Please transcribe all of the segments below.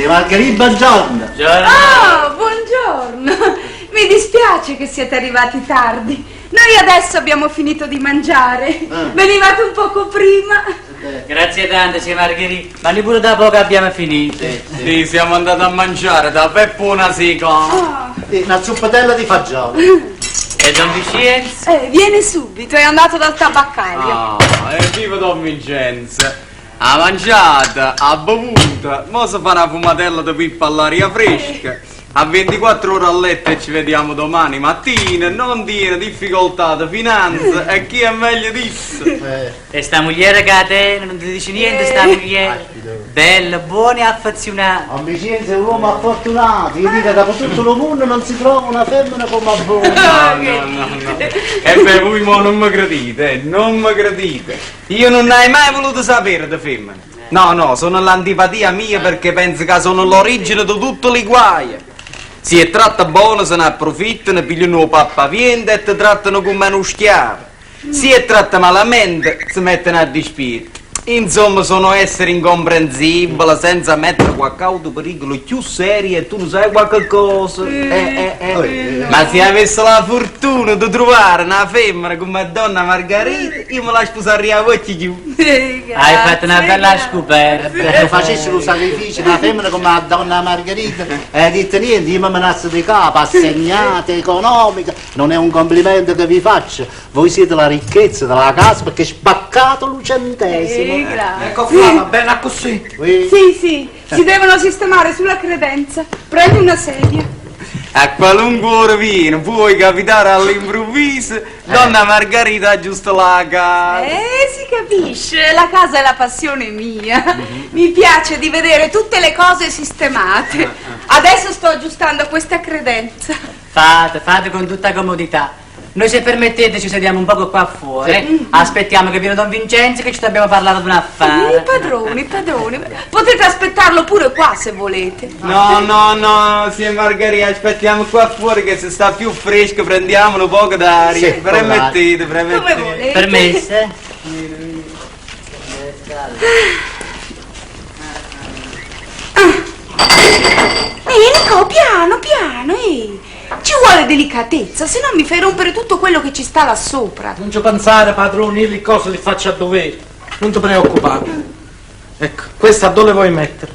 Margherita, buongiorno. Oh, buongiorno. Mi dispiace che siete arrivati tardi. Noi adesso abbiamo finito di mangiare. Venivate un poco prima. Grazie tante, signora Margherita. Ma neppure da poco abbiamo finito. Sì, siamo andati a mangiare da Peppo una seconda. Una zuppatella di fagioli. E Don Vincenzo? Viene subito, è andato dal tabaccaio. Viva Don Vincenzo. Ha mangiata, ha bevuta, mo si fa una fumatella di pippa all'aria fresca. A 24 ore a letto e ci vediamo domani mattina, non tiene difficoltà di finanza e chi è meglio disso. E sta moglie che a te non ti dice niente, sta moglie bella, buona e affezionata. Don Vincenzo è un uomo affortunato, io dico che per tutto il mondo non si trova una femmina come voi. No. E per voi mo non mi credite, non mi credite. Io non ne ho mai voluto sapere di femmine. No, sono l'antipatia mia perché penso che sono l'origine di tutte le guai. Si è tratta buono, se ne approfittano, pigliano pappaviente e ti trattano come uno schiavo. Si è tratta malamente, si mettono a dispetto. Insomma, sono esseri incomprensibili, senza mettere qualche auto pericolo più serio e tu non sai qualche cosa. Ma se avessi la fortuna di trovare una femmina come Donna Margherita, io me la sposarei a voce giù. Hai fatto una bella scoperta. Se facessi un sacrificio una femmina come la Donna Margherita, dite niente, io mi menassi di capo, assegnata, economica, non è un complimento che vi faccio. Voi siete la ricchezza della casa perché spaccato lucentesimo. Ecco qua, va bene così. Sì, si devono sistemare sulla credenza. Prendi una sedia. A qualunque ora viene, puoi capitare all'improvviso, Donna Margherita aggiusta la casa. Si capisce, la casa è la passione mia. Mi piace di vedere tutte le cose sistemate. Adesso sto aggiustando questa credenza. Fate con tutta comodità. Noi, se permettete, ci sediamo un poco qua fuori. Aspettiamo che viene Don Vincenzo, che ci dobbiamo parlare di un affare. I padroni. Potete aspettarlo pure qua se volete. No, signor Margherita, aspettiamo qua fuori che se sta più fresco, prendiamo un poco d'aria. Permettete. Come volete. Permesse? Nico, piano. Ci vuole delicatezza, se no mi fai rompere tutto quello che ci sta là sopra. Non ci pensare, padrone, io le cose le faccio a dovere. Non ti preoccupare. Ecco, questa dove vuoi mettere?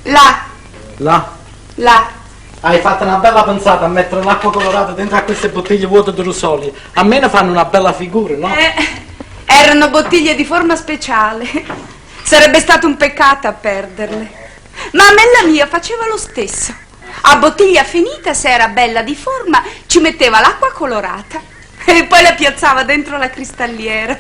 Là. Hai fatto una bella pensata a mettere l'acqua colorata dentro a queste bottiglie vuote di rosolio. A me ne fanno una bella figura, no? Erano bottiglie di forma speciale. Sarebbe stato un peccato a perderle. Ma a me la mia faceva lo stesso. A bottiglia finita, se era bella di forma, ci metteva l'acqua colorata e poi la piazzava dentro la cristalliera.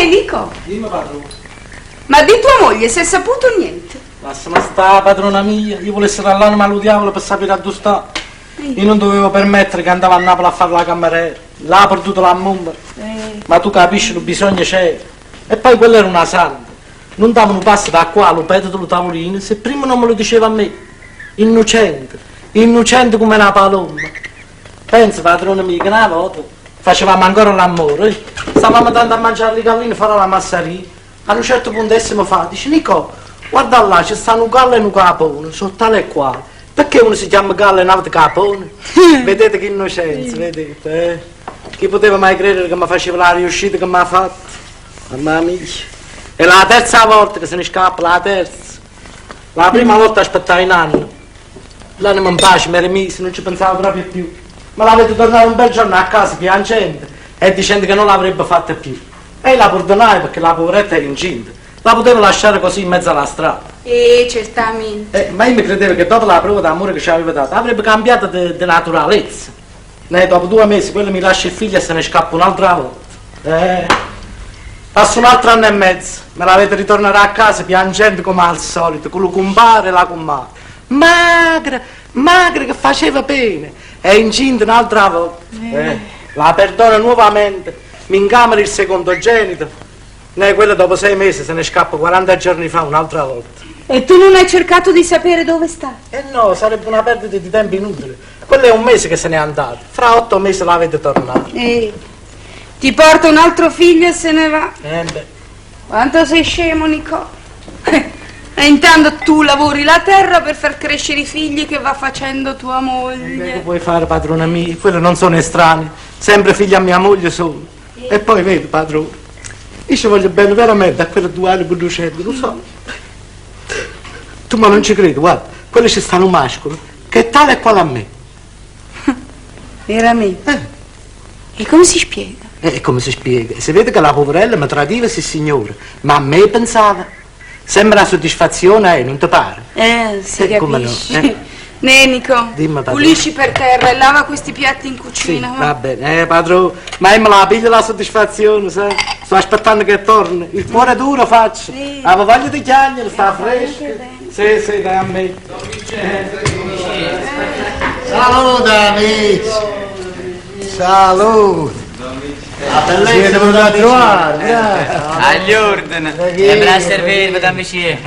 Nico. Dimmi, padrone. Ma di tua moglie si è saputo niente? Lasciami sta, padrona mia. Io volessi all'anima al diavolo per sapere aggiustare. Io non dovevo permettere che andavo a Napoli a fare la cameriera. Là ha perduto la mumba. Ma tu capisci, il bisogno c'è. E poi quella era una santa. Non davano passo da qua, lo petto dello tavolino, se prima non me lo diceva a me. Innocente come una paloma. Pensa, padrone mio, che una volta facevamo ancora l'amore. Stavamo andando a mangiare le galline, fare la massaria. A un certo punto essimo fa, dice Nico, guarda là, ci stanno un gallo e un capone, sono tale e quale. Perché uno si chiama gallo e un altro capone? Vedete che innocenza, vedete? Chi poteva mai credere che mi faceva la riuscita che mi ha fatto? Mamma mia. È la terza volta che se ne scappa, la terza. La prima volta aspettavo un anno. L'anima in pace, mi ero messo, non ci pensavo proprio più. Ma l'avete tornato un bel giorno a casa piangendo e dicendo che non l'avrebbe fatta più. E la perdonai perché la poveretta era incinta. La potevo lasciare così in mezzo alla strada. Certamente. Ma io mi credevo che dopo la prova d'amore che ci aveva dato avrebbe cambiato di naturalezza. Dopo 2 mesi quello mi lascia il figlio e se ne scappa un'altra volta. Passa un altro anno e mezzo, me l'avete ritornare a casa piangendo come al solito, con lo compare e la commare. Magra che faceva bene, è incinta un'altra volta. La perdono nuovamente, mi incamera il secondogenito. Quello dopo 6 mesi se ne scappa 40 giorni fa un'altra volta. E tu non hai cercato di sapere dove sta? Eh no, sarebbe una perdita di tempo inutile. Quello è un mese che se n'è andato. Fra 8 mesi la vede tornare. Ti porta un altro figlio e se ne va. Beh. Quanto sei scemo, Nico. E intanto tu lavori la terra per far crescere i figli che va facendo tua Che moglie. puoi fare, padrona mia? Quelli non sono estranei. Sempre figli a mia moglie sono. E poi vedi, padrone, io ci voglio bene veramente a quelle 2 anni producenti, lo so. Tu ma non ci credi, guarda, quelli ci stanno un mascolo, che è tale e quale a me. Veramente? E come si spiega? E come si spiega? Si vede che la poverella mi tradiva, sì signore, ma a me pensava. Sembra una soddisfazione, non ti pare? Si come no, capisce. Nico, Dimmi, padrone. pulisci per terra e lava questi piatti in cucina. Sì, va bene, padrone, ma io me la piglio la soddisfazione, sai? Sto aspettando che torni, il cuore duro faccio. Sì. Avevo voglia di chiagliere, sta fresco. Sì, dai a me. Salute amici! Salute! La bellezza venuta a trovare, Agli ordini. E per servirvi da monsieur.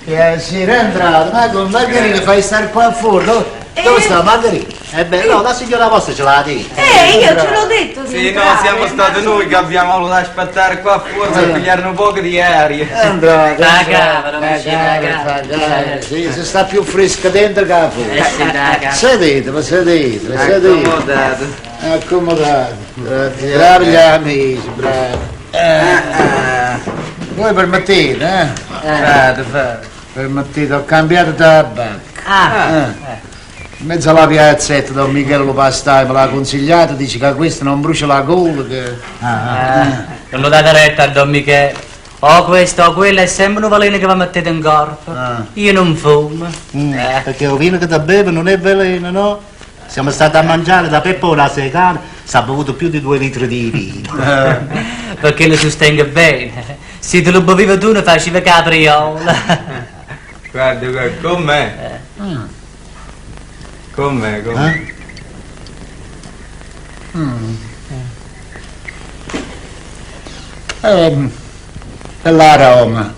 Piacere, è entrato, ma con Margherita fai stare qua fuori, dove sta Margherita? No, la signora vostra ce l'ha detto. Io ce l'ho detto. di Sì, no, entrare. siamo stati noi che abbiamo voluto aspettare qua fuori per pigliare un po' di aria. Entrato, Da camera, da camera. sì, si sta più fresca dentro che fuori. Sì, da camera. Sedete. Accomodato. Accomodate. Grazie. Bravi gli amici, bravi. Voi permettete, Fate. Permettete, ho cambiato tabacco. In mezzo alla piazzetta Don Michele lo pastai, me l'ha consigliato, dice che questo non brucia la gola, che... Non lo date retta a Don Michele. O questo o quello è sempre un veleno che vi mettete in corpo. Io non fumo. Perché il vino che ti beve non è veleno, no? Siamo stati a mangiare da Peppo una secana, si è bevuto più di 2 litri di vino. Perché lo sostengo bene. Se te lo beviva tu ne facevi capriola. Guarda, com'è? Com'è? Bella Roma.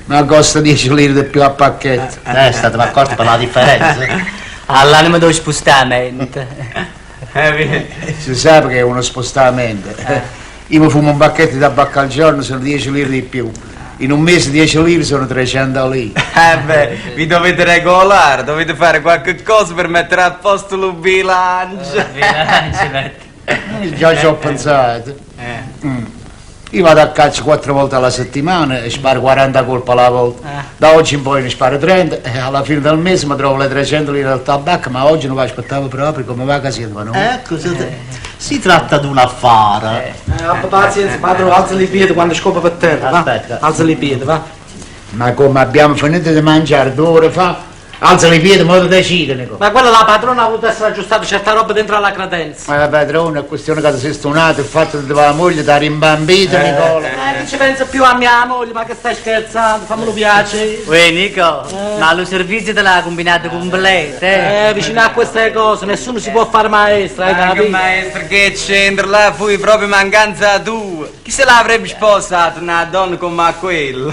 Ma costa 10 lire di più a pacchetto. State d'accordo per la differenza? All'anima dello spostamento. Si sa che è uno spostamento. Io mi fumo un pacchetto di tabacco al giorno, sono 10 lire di più. In un mese 10 lire sono 300 lire. Vi dovete regolare, dovete fare qualche cosa per mettere a posto il bilancio. Già ci ho pensato. Io vado a calcio 4 volte alla settimana e sparo 40 colpi alla volta. Da oggi in poi ne sparo 30 e alla fine del mese mi trovo le 300 lire del tabacco, ma oggi non aspettavo proprio come va così. Ecco, si tratta di un affare. Abba pazienza, padrone, alza le piedi quando scopa per terra, va? Aspetta. Alza le piedi, va? Ma come abbiamo finito di mangiare 2 ore fa, alza le piedi, modo decide, Nico. Ma quella la padrona ha voluto essere aggiustata certa roba dentro alla credenza. Padrone, è questione che ti sei stonato, il fatto che la moglie ti ha rimbambito, Nicola. Non ci pensa più a mia moglie, ma che stai scherzando, fammelo piacere. Uè Nico, ma lo servizio te l'ha combinato completo, Vicino a queste cose nessuno si può fare maestra, hai Anche capito? maestro, che c'entra? Là fui proprio mancanza tua. Chi se l'avrebbe sposato una donna come quella?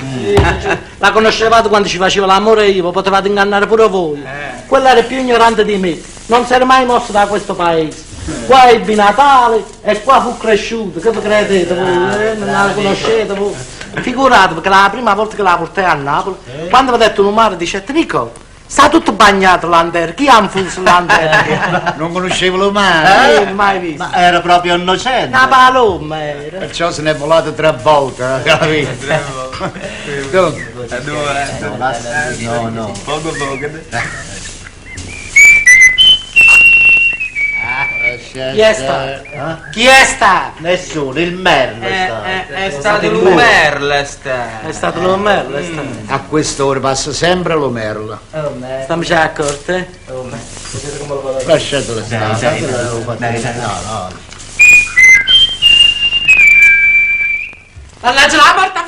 La conoscevate quando ci faceva l'amore io, potevate ingannare pure voi. Quella era più ignorante di me, non si era mai mosso da questo paese. Qua ebbi Natale e qua fu cresciuto, che vi credete voi? Non la conoscete voi? Figuratevi che la prima volta che la portai a Napoli, quando mi ha detto un mare, dice Nico, sta tutto bagnato l'anterra, chi ha infuso l'anterra? Non conoscevo lo mare. Mai visto. Ma era proprio innocente. Una paloma era. Perciò se ne è volato 3 volte, capito? No. Poco. Chi è stato? Chi è stato? Nessuno, il merlo È stato un merle, È stato lo merlo, è stato. A quest'ora passa sempre lo merlo. Stiamo già accorti? Lasciatelo stare. No. Mannaggia la porta,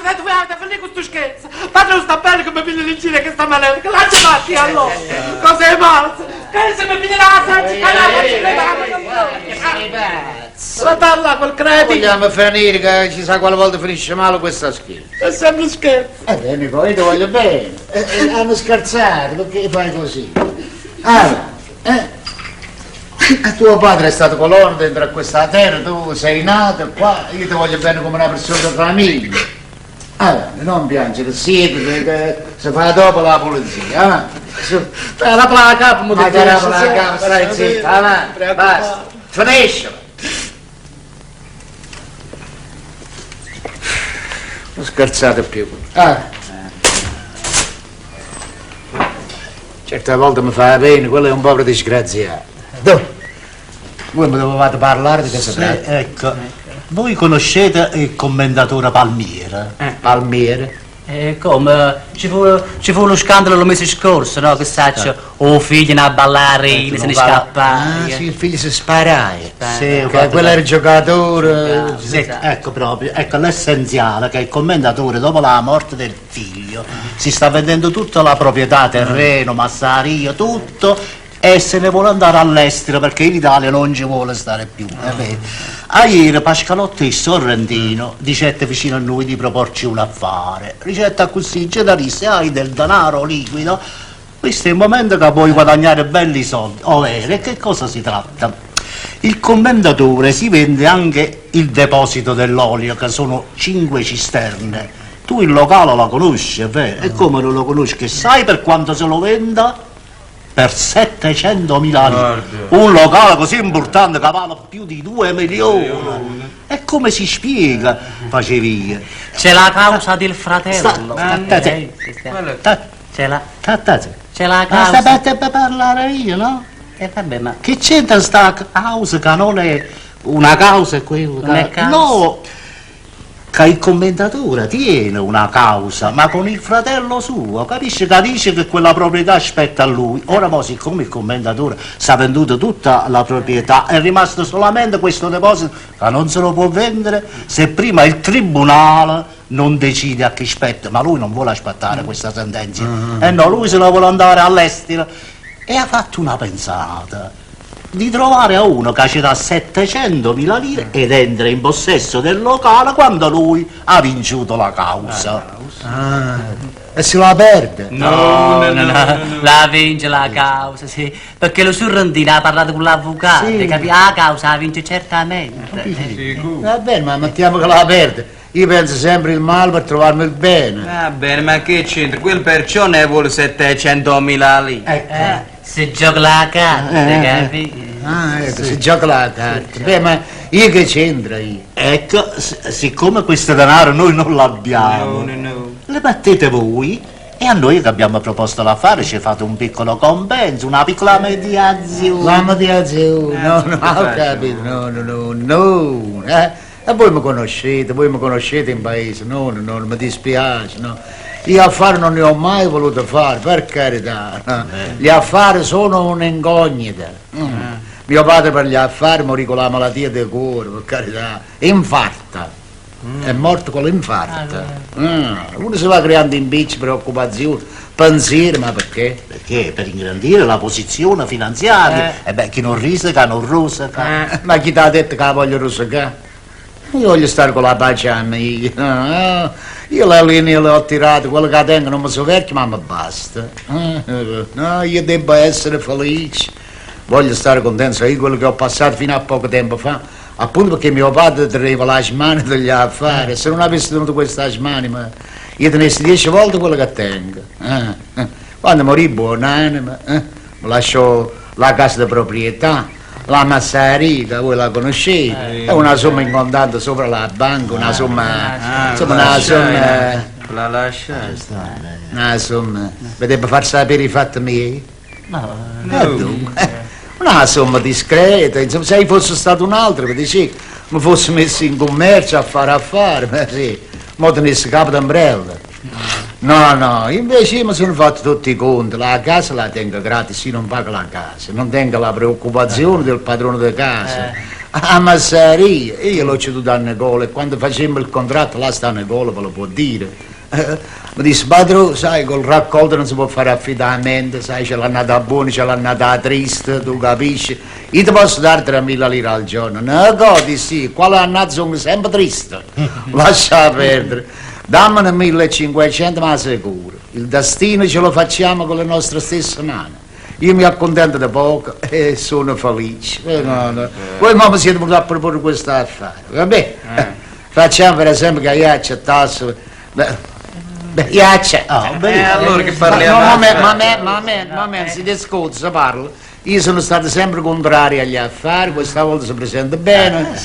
finito questo scherzo. Padre sta bene che mi piglia in giro che sta male. Che la fatti allora? Cosa è falso? Che se mi piglia la faccia, cazzo. La parla quel cretino. Vogliamo finire che ci sa quale volta finisce male questa scherzo. È sempre scherzo. Nico, io ti voglio bene. Hanno scherzato, perché fai così? Tuo padre è stato colono dentro a questa terra, tu sei nato qua, io ti voglio bene come una persona di famiglia. Non piangere, siete, che si fa dopo la polizia, La placa, come Ma ti che la dice, placa, stai zitta, avanti, basta, finiscila. Non scherzate più. Certe volte mi fa bene, quello è un povero disgraziato. Voi mi dovevate parlare di che si tratta? Ecco, voi conoscete il commendatore Palmiere? Palmiere? Come? Ci fu lo scandalo lo mese scorso, no? Che saccio, figlio a ballare, se ne scappa. Sì, il figlio si sparaia. Sì, Quello era il giocatore. Ecco proprio, ecco l'essenziale che il commendatore dopo la morte del figlio si sta vendendo tutta la proprietà, terreno, massaria, tutto e se ne vuole andare all'estero perché in Italia non ci vuole stare più. A ieri Pascalotti il Sorrentino dicette vicino a noi di proporci un affare. Ricetta così, generalista, hai del denaro liquido, questo è il momento che puoi guadagnare belli soldi. E che cosa si tratta? Il commendatore si vende anche il deposito dell'olio, che sono 5 cisterne. Tu il locale lo conosci, è vero? E come non lo conosci? Che sai per quanto se lo venda? Per 700.000 lire. Un locale così importante che vale più di 2 milioni. E come si spiega? Facevi io. C'è la causa del fratello. C'è la causa. Sta per parlare io, no? Vabbè, ma Che c'entra sta causa che non è una causa è quello? Non è causa. No! Che il commendatore tiene una causa, ma con il fratello suo, capisce? Che dice che quella proprietà spetta a lui. Ora poi, siccome il commendatore si è venduto tutta la proprietà, è rimasto solamente questo deposito che non se lo può vendere se prima il tribunale non decide a chi spetta, ma lui non vuole aspettare questa sentenza. No, lui se la vuole andare all'estero e ha fatto una pensata di trovare a uno che ci dà 700.000 lire ed entra in possesso del locale quando lui ha vinciuto la causa. E se la perde? No, la vince la causa, sì, perché lo Sorrentino ha parlato con l'avvocato, Sì. capi? La causa la vince certamente. Va bene, ma mettiamo che la perde. Io penso sempre il male per trovarmi il bene. Va bene, ma che c'entra? Quel perciò ne vuole 700.000 lire. Se gioca la carta, capi? Ecco, si gioca la carta. Beh, ma io che c'entra io? Ecco, siccome questo denaro noi non l'abbiamo, le mettete voi e a noi che abbiamo proposto l'affare ci fate un piccolo compenso, una piccola mediazione. La mediazione, no, ho capito, no. E voi mi conoscete in paese, no, mi dispiace, no. Io affari non ne ho mai voluto fare, per carità, no. Gli affari sono un'incognita. Mio padre per gli affari morì con la malattia del cuore, per carità, infarta. È morto con l'infarto. Uno si va creando impicci, preoccupazioni, pensieri, ma perché? Perché? Per ingrandire la posizione finanziaria. E beh, chi non risica non rosica. Ma chi ti ha detto che la voglio rosicare? Io voglio stare con la pace a me. Io le linee le ho tirate, quello che tengo non mi so vecchio, ma mi basta. No, io devo essere felice. Voglio stare contento di quello che ho passato fino a poco tempo fa. Appunto perché mio padre teneva le mani degli affari. Se non avessi tenuto queste mani, io tenessi 10 volte quello che tengo. Quando morì buonanima, mi lasciò la casa di proprietà. La massaria, voi la conoscete, è una somma in contanto sopra la banca, una somma, La lascia. una somma, vedete far sapere i fatti miei? Dunque, una somma discreta, insomma, se io fossi stato un altro, mi dicevo, mi fossi messo in commercio a fare affari, ma sì, mo tenessi capo d'ombrella. No, invece io mi sono fatto tutti i conti, la casa la tengo gratis, io non pago la casa, non tengo la preoccupazione del padrone di casa. A massaria, io l'ho ceduto a Nicola e quando facemmo il contratto là sta Nicola, ve lo può dire. Mi disse, padrone, sai, col raccolto non si può fare affidamento, sai, c'è l'annata buona, c'è l'annata triste, tu capisci? Io ti posso dare 3.000 lire al giorno. No, godi, sì, quale annata sono sempre triste. Lascia perdere. Dammene 1.500, ma sicuro. Il destino ce lo facciamo con le nostre stesse mani. Io mi accontento di poco e sono felice. No. Voi mamma siete venuti a proporre questo affare, vabbè? Facciamo per esempio che io accettasse. Io accetto. Allora che parliamo? Ma si discute, si parla. Io sono stato sempre contrario agli affari, questa volta si presenta bene.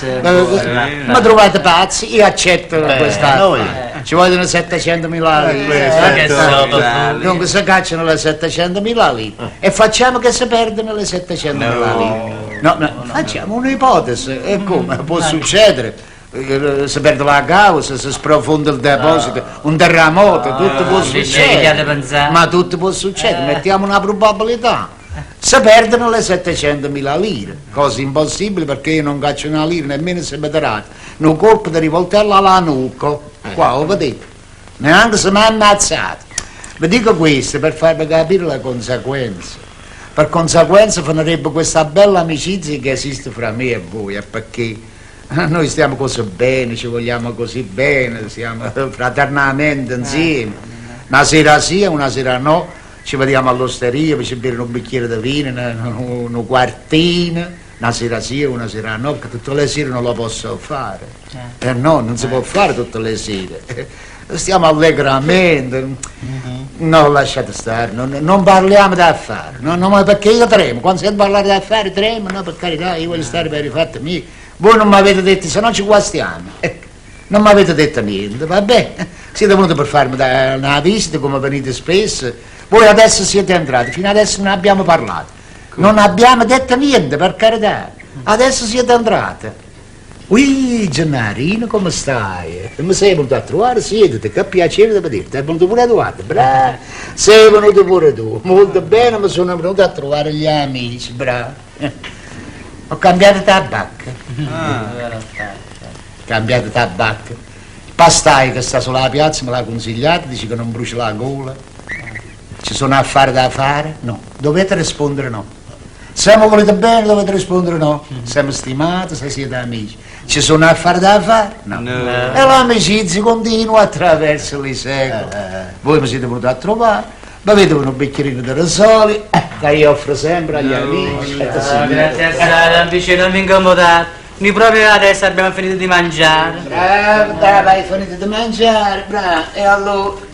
Mi trovate pazzi, io accetto questa affare. Ci vogliono 700.000 lire. Dunque si cacciano le 700.000 lire e facciamo che si perdono le 700.000 lire. No, facciamo un'ipotesi. E come? Può succedere. Si perde la causa, si sprofonda il deposito, un terremoto, tutto può succedere. Ma tutto può succedere, mettiamo una probabilità. Si perdono le 700.000 lire, cosa impossibile perché io non caccio una lira nemmeno se mi darate un colpo di rivoltella alla nuca. Qua lo vedete, neanche se mi ha ammazzato. Vi dico questo per farvi capire le conseguenze. Per conseguenza finirebbe questa bella amicizia che esiste fra me e voi, è perché noi stiamo così bene, ci vogliamo così bene, siamo fraternamente insieme. Una sera sì e una sera no, ci vediamo all'osteria per ci bere un bicchiere di vino, una quartina, una sera sì e una sera no, perché tutte le sere non lo posso fare. No, non si può fare tutte le sere. Stiamo allegramente. No, lasciate stare, non parliamo d'affari, no, perché io tremo, quando sento parlare d'affari tremo, no, per carità, io voglio stare per i fatti miei. Voi non mi avete detto, se no ci guastiamo. Non mi avete detto niente, vabbè. Siete venuti per farmi una visita, come venite spesso. Voi adesso siete entrati, fino adesso non abbiamo parlato. Non abbiamo detto niente, per carità. Adesso siete entrati. Ui, Gennarino, come stai? Mi sei venuto a trovare? Siediti, che piacere di vederti. Sei venuto pure tu, bravo. Sei venuto pure tu. Molto bene, mi sono venuto a trovare gli amici, bravo. Ho cambiato tabacco. Cambiato tabacco. Pastai che sta sulla piazza me l'ha consigliato, dice che non brucia la gola. Ci sono affari da fare? No. Dovete rispondere no. Se mi volete bene dovete rispondere no. Siamo stimati, se siete amici. Ci sono affari da fare? No. E l'amicizia continua attraverso i secoli. Voi mi siete venuti a trovare, bevete un bicchierino di Rosoli, che io offro sempre agli amici. Grazie a Sara, vicino, non vi incomodate. Noi proprio adesso abbiamo finito di mangiare. Bravo, hai finito di mangiare, bravo. E allora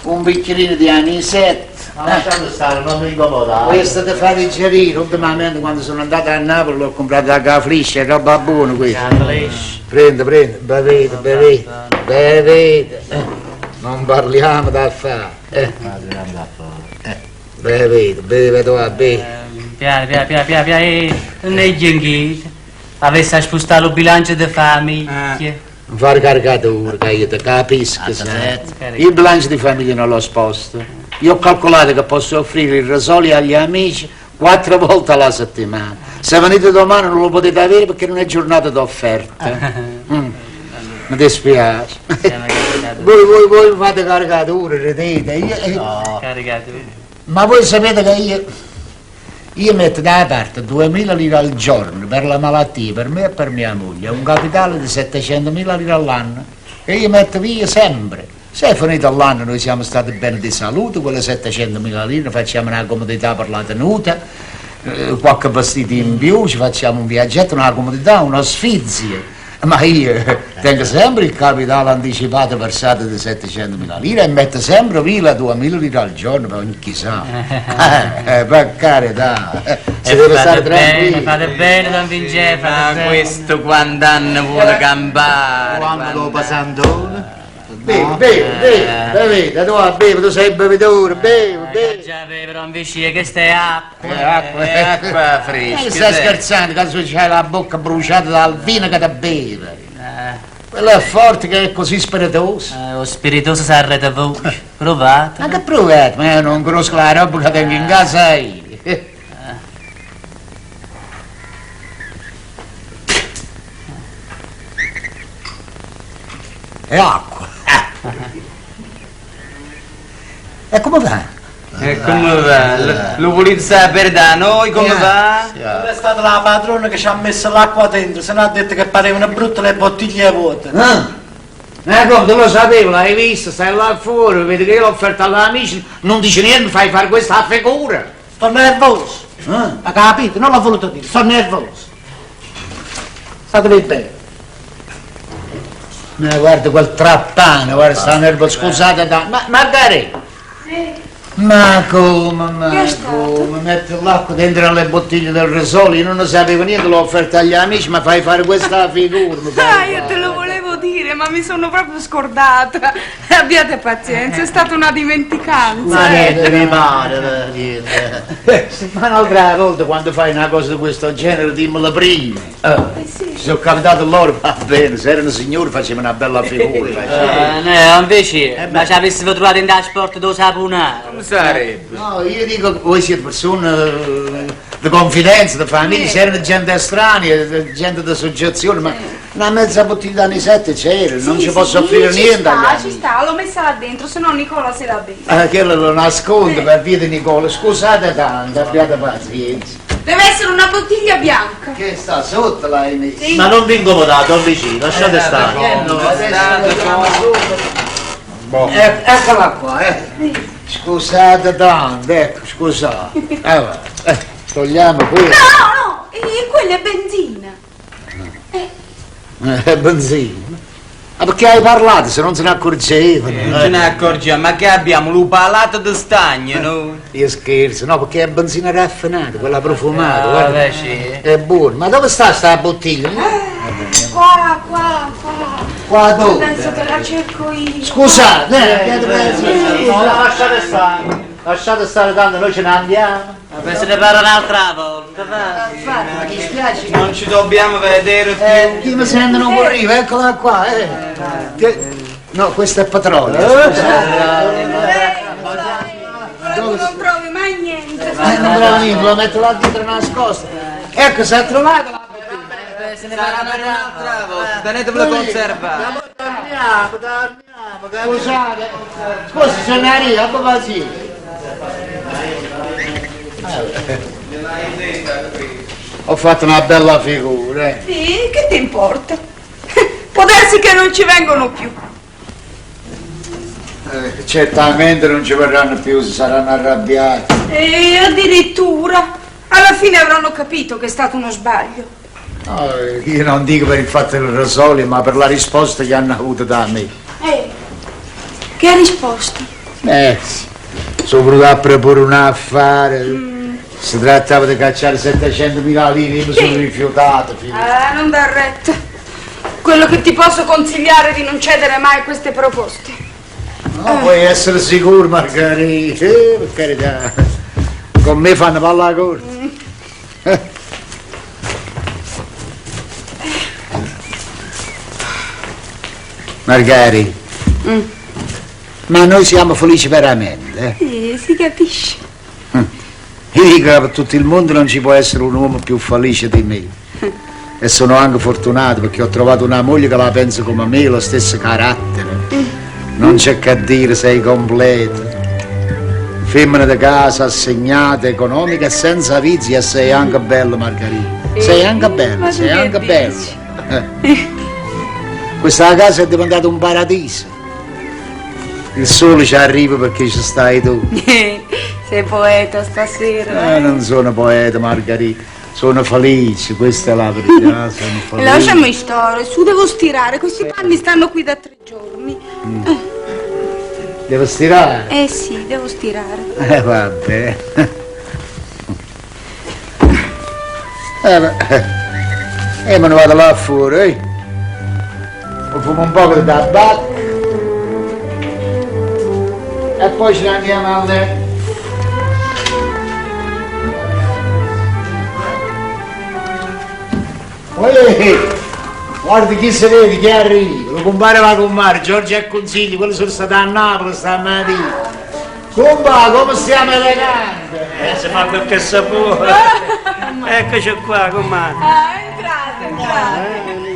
un bicchierino di anisette. Ma lasciamo stare, non mi incomodare. Questo ti fa digerire, ultimamente quando sono andato a Napoli l'ho comprato da Cafliscia, è roba buona questa. Prende, bevete. Non parliamo d'affari. Bevete tu a bere. Piano, non è gengito. Avesse spostato il bilancio di famiglia. Non fare caricatura, che io ti capisco. Il bilancio di famiglia non lo sposto. Io ho calcolato che posso offrire il Rosoli agli amici 4 volte alla settimana. Se venite domani non lo potete avere perché non è giornata d'offerta. Mi dispiace. Voi fate caricature, ridete. Ma voi sapete che io metto da parte 2.000 lire al giorno per la malattia, per me e per mia moglie, un capitale di 700.000 lire all'anno e io metto via sempre. Se è finito l'anno noi siamo stati bene di salute, quelle 700.000 lire facciamo una comodità per la tenuta, qualche vestito in più, ci facciamo un viaggetto, una comodità, una sfizia. Ma io tengo sempre il capitale anticipato versato di 700.000 lire e metto sempre via 2.000 lire al giorno per ogni chissà. Per carità, si deve stare tranquillo. Fate bene, Don Vincenzo, fate bene. Questo quant'anno vuole campare. Quando lo passandone? Bevi, tu sei bevidore, bevi. Già bevi, Don Vincenzo, che stai acqua. Acqua fresca. Stai scherzando, cazzo c'hai la bocca bruciata dal vino che ti beve. Quello è forte che è così spiritoso. Lo spiritoso si arreta voce. Provate. Ma che provate? Ma io non conosco la roba che tengo in casa io. È acqua. E come va? E come va? Lo volete sapere da noi come va? Non è stata la padrona che ci ha messo l'acqua dentro, se no ha detto che parevano brutte le bottiglie vuote. Come, tu lo sapevo, l'hai visto, stai là fuori, vedi che io l'ho offerto agli amici, non dici niente, mi fai fare questa figura. Sto nervoso. Ha capito? Non l'ho voluto dire, sto nervoso. Statevi bene. Guarda quel trappano, guarda, sta nervoso, scusate, ma Margherita! Ma come, Che è stato? come, metti l'acqua dentro le bottiglie del Resoli, io non ne sapevo niente, l'ho offerta agli amici, ma fai fare questa figura. Io te lo volevo dire, ma mi sono proprio scordata. Abbiate pazienza, è stata una dimenticanza. Ma niente, mi pare, niente. Ma un'altra volta quando fai una cosa di questo genere dimmelo prima. Sì. Se sono capitato loro va bene, se erano signori facevano una bella figura. No, invece, ma ci avessimo trovato in dashboard dove saponare. Come sarebbe? No, io dico che voi siete persone di confidenza, di famiglia, se erano gente estranea, gente di soggezione, ma una mezza bottiglia d'anni 7 c'era, non ci posso offrire niente agli Ci amici. sta, l'ho messa là dentro, se no Nicola se la beve. Quello lo nasconde per via di Nicola, scusate tanto, abbiate pazienza. Deve essere una bottiglia bianca. Che sta sotto l'hai messo? Sì. Ma non vi incomodate, vicino, lasciate stare. no, Eccola qua, Scusate tanto, ecco, scusate. Togliamo qui. No, quella è benzina. Benzina. Ma perché hai parlato se non se ne accorgevano? Non ce ne accorgiamo, ma che abbiamo? L'upalato di stagno, no? Io scherzo, no, perché è benzina raffinata, quella profumata, guarda. Vabbè, sì. È buona. Ma dove sta bottiglia? Qua. Qua dove? Adesso te la cerco io. Scusate, abbiate pazienza. No, lasciate stare. Lasciate stare tanto, noi ce ne andiamo. Vabbè, se ne parla un'altra volta, va. Infatti, ma chi spiace? Non ci dobbiamo vedere più. Chi mi sente non può arrivare, eccola qua, No, questo è petrolio. Non trovi mai niente. Non trovo niente, lo metto là dietro nascosto. Ecco, si è trovato la Se ne parla per un'altra volta. Tenetevela conservata. Torniamo. Scusate, scusi, se ne arriva, come va sì? Ho fatto una bella figura, Sì, che ti importa? Può darsi che non ci vengono più. Certamente non ci verranno più, si saranno arrabbiati. E addirittura, alla fine avranno capito che è stato uno sbaglio. No, io non dico per il fatto del Rosolio, ma per la risposta che hanno avuto da me. Che ha risposto? Sì. Sono venuto a proporre un affare. Si trattava di cacciare 700.000 lire, io mi sono rifiutato. Non dar retta. Quello che ti posso consigliare è di non cedere mai a queste proposte. No, puoi essere sicuro, Margherita, per carità. Con me fanno palla corta. Margherita, ma noi siamo felici veramente, Si capisce. Io dico che per tutto il mondo non ci può essere un uomo più felice di me. E sono anche fortunato perché ho trovato una moglie che la pensa come me, lo stesso carattere. Non c'è che dire, sei completa. Femmina di casa, assegnata, economica e senza vizi, e sei anche bella, Margherita. Sei anche bella, ma tu sei che anche dici? bella. Questa casa è diventata un paradiso. Il sole ci arriva perché ci stai tu. Sei poeta stasera. Non sono poeta, Margherita. Sono felice, questa è la verità, sono felice. Lasciami stare, su devo stirare, questi panni stanno qui da 3 giorni. Devo stirare? Sì, devo stirare. Vabbè. Me ne vado là fuori, Mi fumo un po' di tabacco. E poi ce ne andiamo al letto. Guarda chi si vede, chi arriva. Lo compare va con mare, Giorgio e Consigli, quelli sono stati a Napoli stamattina. Compa, come stiamo elegante? Si fa quel che si può. Eccoci qua, com'è? Entrate.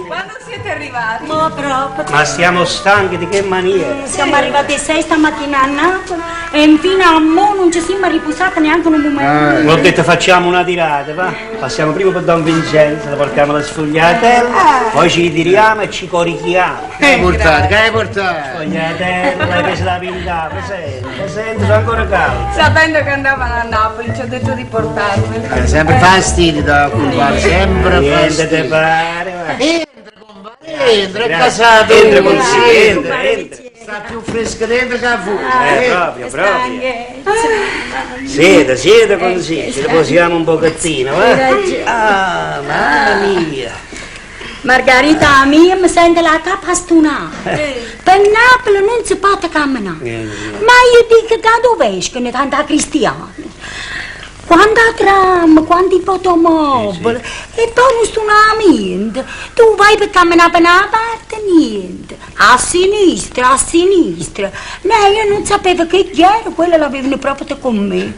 Quando siete arrivati. Ma proprio. Ma stiamo stanchi di che maniera? Siamo arrivati 6 stamattina a Napoli e fino a mo' non ci siamo riposati neanche un momento. Ho detto facciamo una tirata, va? Passiamo prima per Don Vincenzo, la portiamo la sfogliatella, poi ci ritiriamo e ci corichiamo. Che hai portato? Che hai portato? Sfogliatella che se la pintava, senti, sono ancora caldo. Sapendo che andavano a Napoli ci ho detto di portarvelo. Sempre fastidio da occupare, sempre Niente te fastidio. pare, va. Entra, è casato. Entra così, entra. Sta più fresca dentro che fuori. Proprio. Siete così, ci riposiamo un pochettino, va? Ah, mamma mia. Margherita mia mi sente la capa stunata. Per Napoli non si può camminare. Ma io dico da dove escono tanta cristiana? Quanta tram, quanti fotomobili e poi non sta niente. Tu vai per camminare per una parte, niente. A sinistra. No, io non sapevo che era, quello l'avevano proprio con me.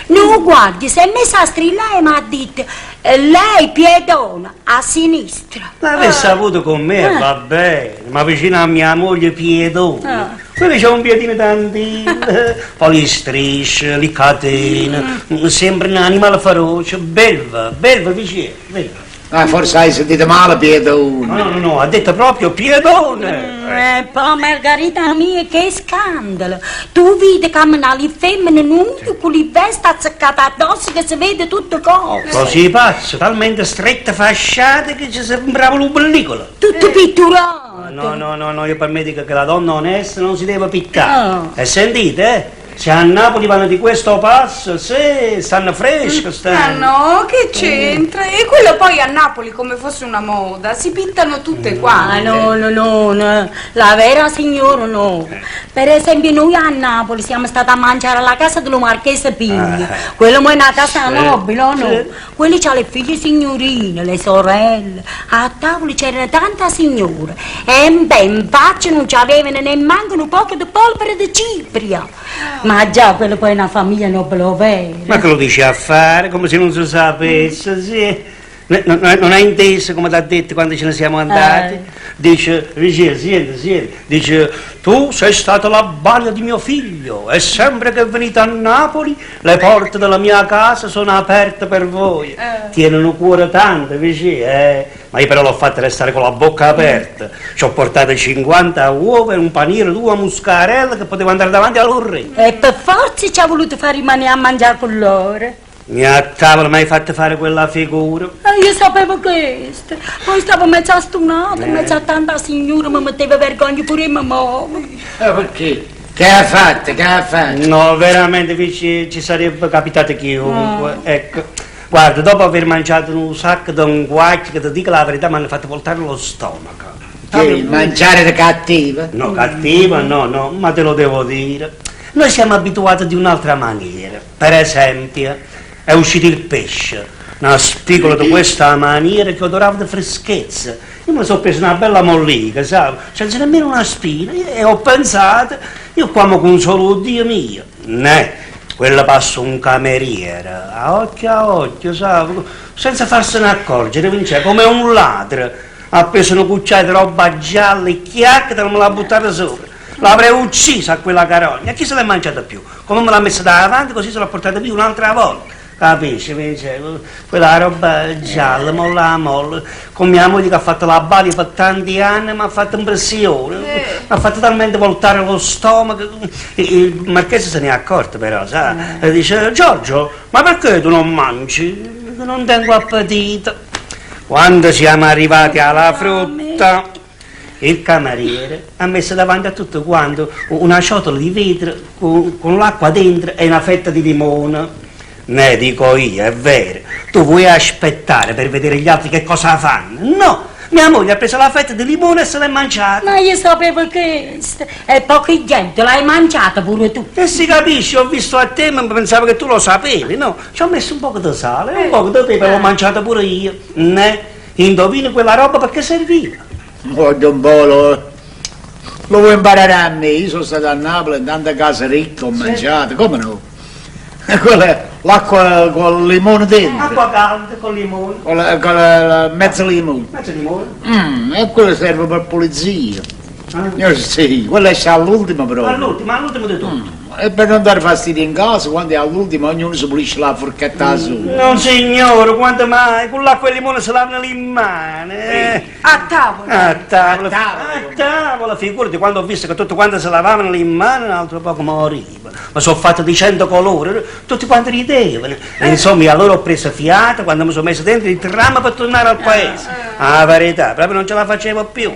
No, guardi, si è messa a strillare e mi ha detto, lei piedona, a sinistra. L'avesse avuto con me, va bene, ma vicino a mia moglie piedone. Quello c'è un piedino tantino, poi le strisce, le catene, sembra un animale feroce, belva vicino, belva. Ah, forse hai sentito male, piedone. No, ha detto proprio piedone. E poi Margherita mia, che scandalo! Tu vedi camminare le femmine nude con le vesti azzeccate addosso che si vede tutto il corpo. Così pazzo, talmente strette fasciate che ci sembrava un pellicola. Tutto pitturato. No, io per me dico che la donna onesta non si deve piccare. E sentite, se a Napoli vanno di questo passo, se stanno fresche, Ah stanno. no, che c'entra? E quello poi a Napoli come fosse una moda, si pittano tutte quante. No, la vera signora no. Per esempio noi a Napoli siamo stati a mangiare alla casa dello Marchese Piglia. Quello è una casa nobile, o no? Quelli c'ha le figlie signorine, le sorelle. A tavolo c'erano tante signore. E ben faccia non c'avevano nemmeno un poco di polvere di cipria. Ma già, quello poi è una famiglia nobile vera. Ma che lo dici a fare, come se non si sapesse, sì. Non hai inteso come ti ha detto quando ce ne siamo andati? Dice, siete, dice, tu sei stata la balia di mio figlio e sempre che venite a Napoli le porte della mia casa sono aperte per voi. Tienono cuore tanto, vicino, Ma io però l'ho fatta restare con la bocca aperta. Ci ho portato 50 uova e un paniere, 2 muscarelle che poteva andare davanti all'orrendo. E per forza ci ha voluto fare rimanere a mangiare con loro. Mi a tavola mi hai fatto fare quella figura. Io sapevo questo. Poi stavo mezzo stunata, mezzo a tanta signora, mi metteva vergogna pure mia mamma. Perché? Che ha fatto? No, veramente ci sarebbe capitato chiunque. Ecco, guarda, dopo aver mangiato un sacco di unguacchi, che ti dico la verità, mi hanno fatto voltare lo stomaco. Che mangiare da cattiva? No, cattiva, no, ma te lo devo dire. Noi siamo abituati di un'altra maniera. Per esempio, è uscito il pesce, una spigola di questa maniera che odorava di freschezza. Io mi sono preso una bella mollica, sai, senza nemmeno una spina, e ho pensato, io qua con un solo Dio mio. Quella passa un cameriere, a occhio, sai, senza farsene accorgere, Vince, come un ladro. Ha preso una cucciata di roba gialla e chiacchiera e me l'ha buttata sopra. L'avrei uccisa a quella carogna, chi se l'è mangiata più? Come me l'ha messa davanti, così se l'ha portata via un'altra volta. Capisci? Quella roba gialla, molla, con mia moglie che ha fatto la balia per tanti anni, mi ha fatto impressione, mi ha fatto talmente voltare lo stomaco. Il marchese se ne è accorto però, sai? E dice, Giorgio, ma perché tu non mangi? Non tengo appetito. Quando siamo arrivati alla frutta, il cameriere ha messo davanti a tutto quanto una ciotola di vetro con l'acqua dentro e una fetta di limone. Ne dico io, è vero. Tu vuoi aspettare per vedere gli altri che cosa fanno? No! Mia moglie ha preso la fetta di limone e se l'è mangiata. Ma io sapevo questo. E pochi gente l'hai mangiata pure tu. E si capisce, ho visto a te, ma pensavo che tu lo sapevi, no? Ci ho messo un po' di sale, un po' di pepe, l'ho mangiata pure io. Indovini quella roba perché serviva? Don Bolo, lo vuoi imparare a me? Io sono stato a Napoli in tante case ricche, ho mangiato, come no? Quella è l'acqua con il limone dentro. Acqua calda con limone. Con mezzo limone. Mezzo limone. E quello serve per pulizia. Io sì, quello esce all'ultimo però. All'ultimo di tutto. E per non dare fastidio in casa, quando è all'ultimo ognuno si pulisce la forchetta a su. Non signore, quanto mai? Con l'acqua e il limone si lavano le mani. A tavola. A tavola, figurati, quando ho visto che tutti quanti si lavavano le mani, un altro poco moriva. Ma sono fatto di 100 colori, tutti quanti ridevano. E insomma, allora ho preso fiato quando mi sono messo dentro il tram per tornare al paese. La verità, proprio non ce la facevo più.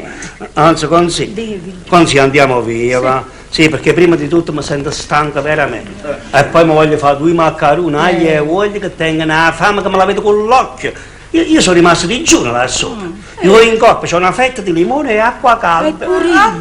Anzi, consiglio andiamo via, va. Sì, perché prima di tutto mi sento stanco veramente. E poi mi voglio fare 2 maccheroni, aglio e uogli che tengono la fame che me la vedo con l'occhio. Io sono rimasto digiuno là sopra. Io in corpo c'ho una fetta di limone e acqua calda.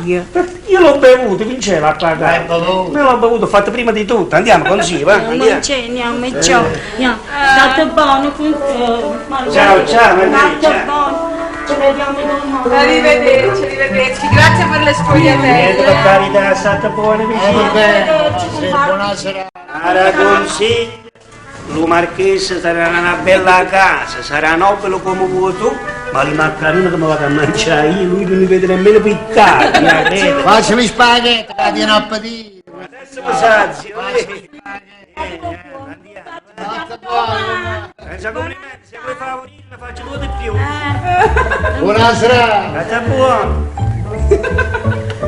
Io l'ho bevuto, vinceva acqua calda. Me l'ho bevuto, ho fatto prima di tutto. Andiamo così, va? Non c'è, andiamo, ciao. State buono con te. Ciao, State buono. Ci vediamo domani. Arrivederci. Grazie per le Niente, sfogliatelle. per carità, state buone vicino. Buonasera. Ara consiglio, lo marchese sarà una bella casa, sarà nobile come vuoi tu, ma il maccherino che mi vado a mangiare io, lui non mi vede nemmeno piccare, mi crede. Facciami spaghetti, che viene appetito. Adesso mi sazio, senza complimenti, se vuoi favorire ne faccio 2 di più. Buonasera. State buono.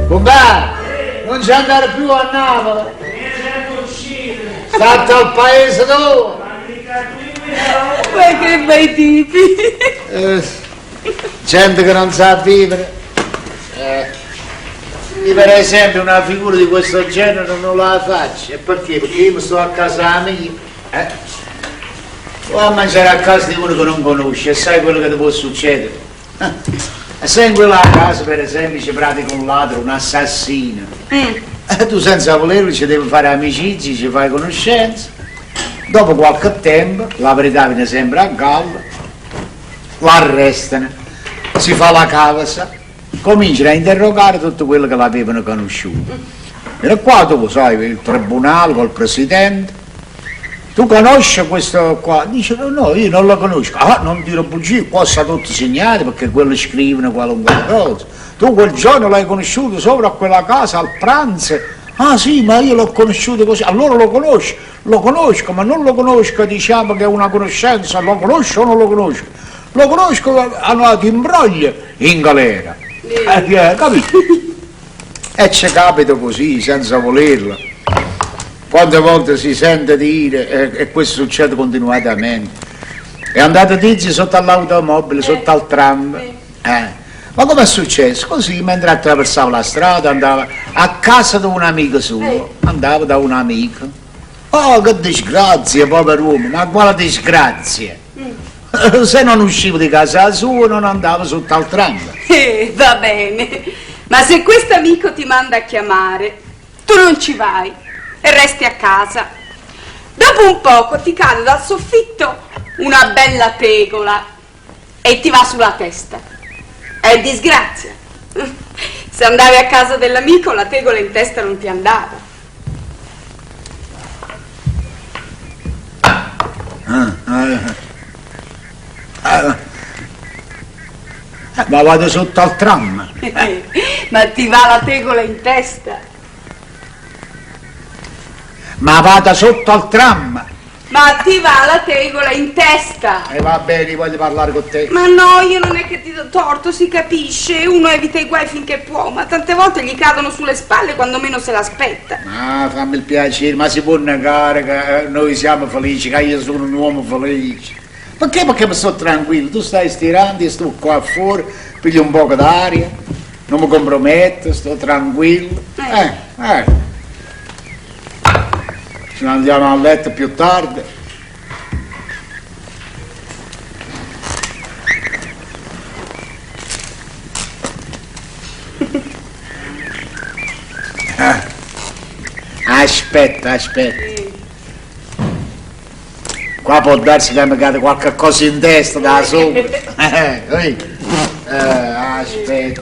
Compà, non c'è andare più a Napoli. State al paese tuo. Ma che bei tipi. Gente che non sa vivere. Io per esempio una figura di questo genere non la faccio. E perché? Perché io mi sto a casa mia. O a mangiare a casa di uno che non conosci e sai quello che ti può succedere. E se in quella casa per esempio ci pratica un ladro, un assassino, tu senza volerlo ci devi fare amicizie, ci fai conoscenza. Dopo qualche tempo, la verità viene sempre a galla, l'arrestano, si fa la causa, cominciano a interrogare tutto quello che l'avevano conosciuto. E qua tu sai, il tribunale col presidente, tu conosci questo qua? Dice no, io non lo conosco. Ah, non dire bugie, qua sta tutto segnato perché quello scrivono qualunque cosa. Tu quel giorno l'hai conosciuto sopra a quella casa al pranzo. Ah sì, ma io l'ho conosciuto così. Allora lo conosco, ma non lo conosco, diciamo che è una conoscenza, lo conosco o non lo conosco? Lo conosco, hanno ti imbroglia in galera. Capito? E ci capita così, senza volerlo. Quante volte si sente dire, e questo succede continuamente, è andato Tizio sotto all'automobile, sotto al tram. Ma come è successo? Così, mentre attraversava la strada, andava a casa di un amico suo, andava da un amico. Oh, che disgrazia, povero uomo, ma quale disgrazia! Se non usciva di casa sua, non andava sotto al tram. Va bene, ma se questo amico ti manda a chiamare, tu non ci vai e resti a casa. Dopo un poco ti cade dal soffitto una bella tegola e ti va sulla testa. È disgrazia. Se andavi a casa dell'amico la tegola in testa non ti andava. Ma vado sotto al tram. Ma ti va la tegola in testa. Ma vado sotto al tram. Ma ti va la tegola in testa. E va bene, voglio parlare con te. Ma no, io non è che ti do torto, si capisce. Uno evita i guai finché può, ma tante volte gli cadono sulle spalle quando meno se l'aspetta. Ah, fammi il piacere, ma si può negare che noi siamo felici, che io sono un uomo felice. Perché? Perché mi sto tranquillo, tu stai stirando, io sto qua fuori, piglio un po' d'aria, non mi comprometto, sto tranquillo. Ce ne andiamo a letto più tardi. Aspetta. Qua può darsi che mi cade qualche cosa in testa da sopra. Aspetta.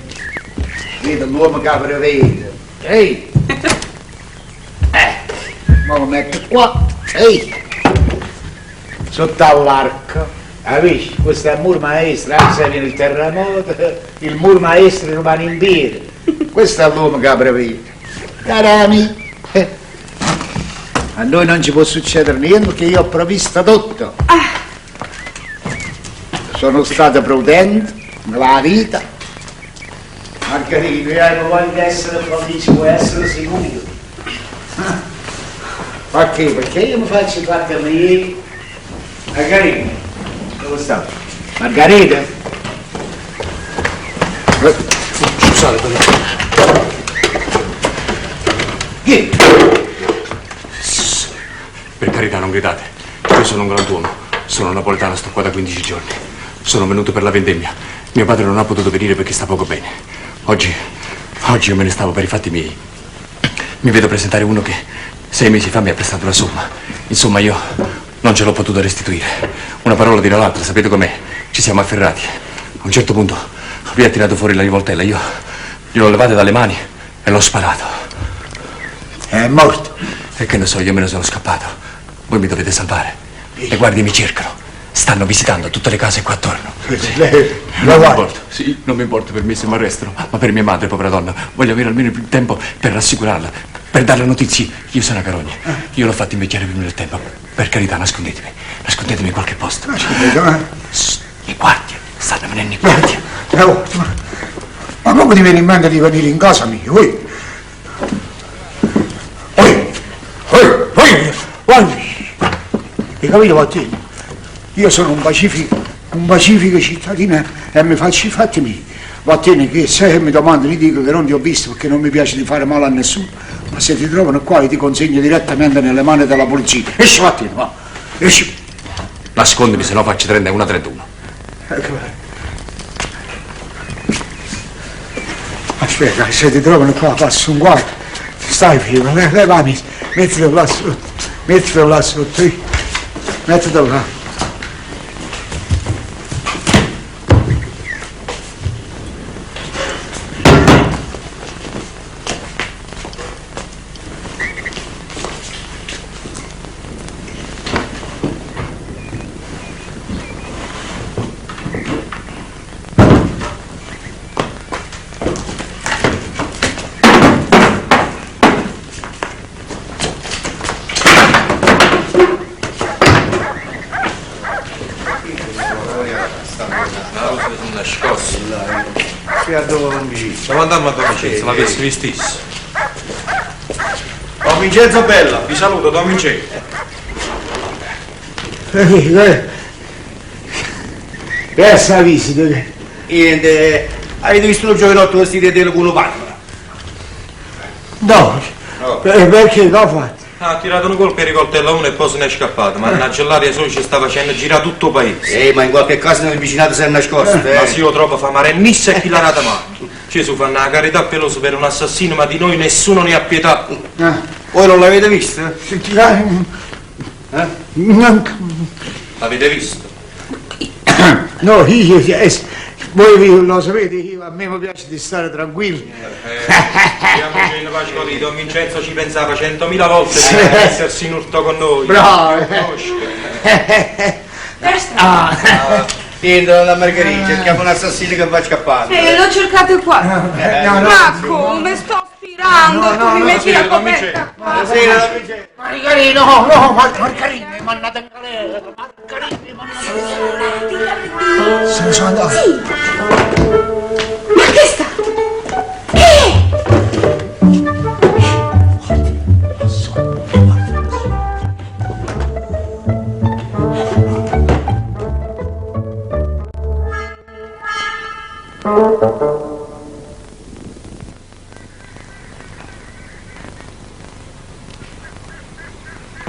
Vedi l'uomo che prevede. Ora lo metto qua. Ehi! Sotto all'arco. Capisci? Questo è il muro maestro, anche se viene il terremoto, il muro maestro rimane in piedi. Questo è l'uomo che ha previsto. Carami! A noi non ci può succedere niente perché io ho previsto tutto. Sono stato prudente nella vita. Margherita, io non voglio essere felice, vuoi essere sicuro. Perché? Perché io mi faccio fare mie. Margherita, dove sta? Margherita? Scusate, Chi? per carità non gridate. Io sono un grand'uomo, sono napoletano, sto qua da 15 giorni. Sono venuto per la vendemmia. Mio padre non ha potuto venire perché sta poco bene. Oggi io me ne stavo per i fatti miei. Mi vedo presentare uno che 6 mesi fa mi ha prestato la somma. Insomma, io non ce l'ho potuto restituire. Una parola dirà l'altra, sapete com'è? Ci siamo afferrati. A un certo punto lui ha tirato fuori la rivoltella, io gliel'ho levata dalle mani e l'ho sparato. È morto. E che ne so, io me ne sono scappato. Voi mi dovete salvare. Le guardie mi cercano. Stanno visitando tutte le case qua attorno. Non mi importa, sì, non mi importa per me se mi arrestano, ma per mia madre, povera donna, voglio avere almeno più tempo per rassicurarla, per darle notizie. Io sono a Carogna, io l'ho fatto invecchiare prima del tempo. Per carità, nascondetemi in qualche posto. I guardie, stanno venendo i guardie. Ma come ti viene in mente di venire in casa mia? Hai capito, Vattino? Io sono un pacifico cittadino e mi faccio i fatti miei. Vattene che se mi domandi gli dico che non ti ho visto perché non mi piace di fare male a nessuno, ma se ti trovano qua ti consegno direttamente nelle mani della polizia. Esci, Vattene, va, esci. Nascondimi, se no faccio 31-31. Aspetta, se ti trovano qua passo un guardo. Stai fermo, levami, mettilo là sotto, mettilo là. Stiamo andando a Don Vincenzo, l'avessi vistissimo. Don Vincenzo Bella, vi saluto, Don Vincenzo. Che è sta visita? Niente, avete visto un giovinotto vestito di con Barbara? No, perché l'ho fatto? Ha tirato un colpo e ricoltella uno e poi se ne è scappato. Mannaggia, l'aria solo ci sta facendo girare tutto il paese. Ma in qualche caso nel vicinato si è nascosto, Ma se io trovo fa marennissa e chi l'ha nata male. Gesù fa una carità pelosa per un assassino, ma di noi nessuno ne ha pietà. Voi non l'avete visto? L'avete visto? No, voi lo sapete, a me mi piace di stare tranquilli. Stiamoci in pace così, Don Vincenzo ci pensava 100.000 volte di essersi in urto con noi. Bravo! Niente, donna Margherita, cerchiamo un assassino che va a scappare. L'ho cercato qua. Ma come sto aspirando? Tu mi metti la coperta qua. Margarino, no, Margarino, mannate in galera, Margarino, se ne sono andato. Sì. Ma che sta?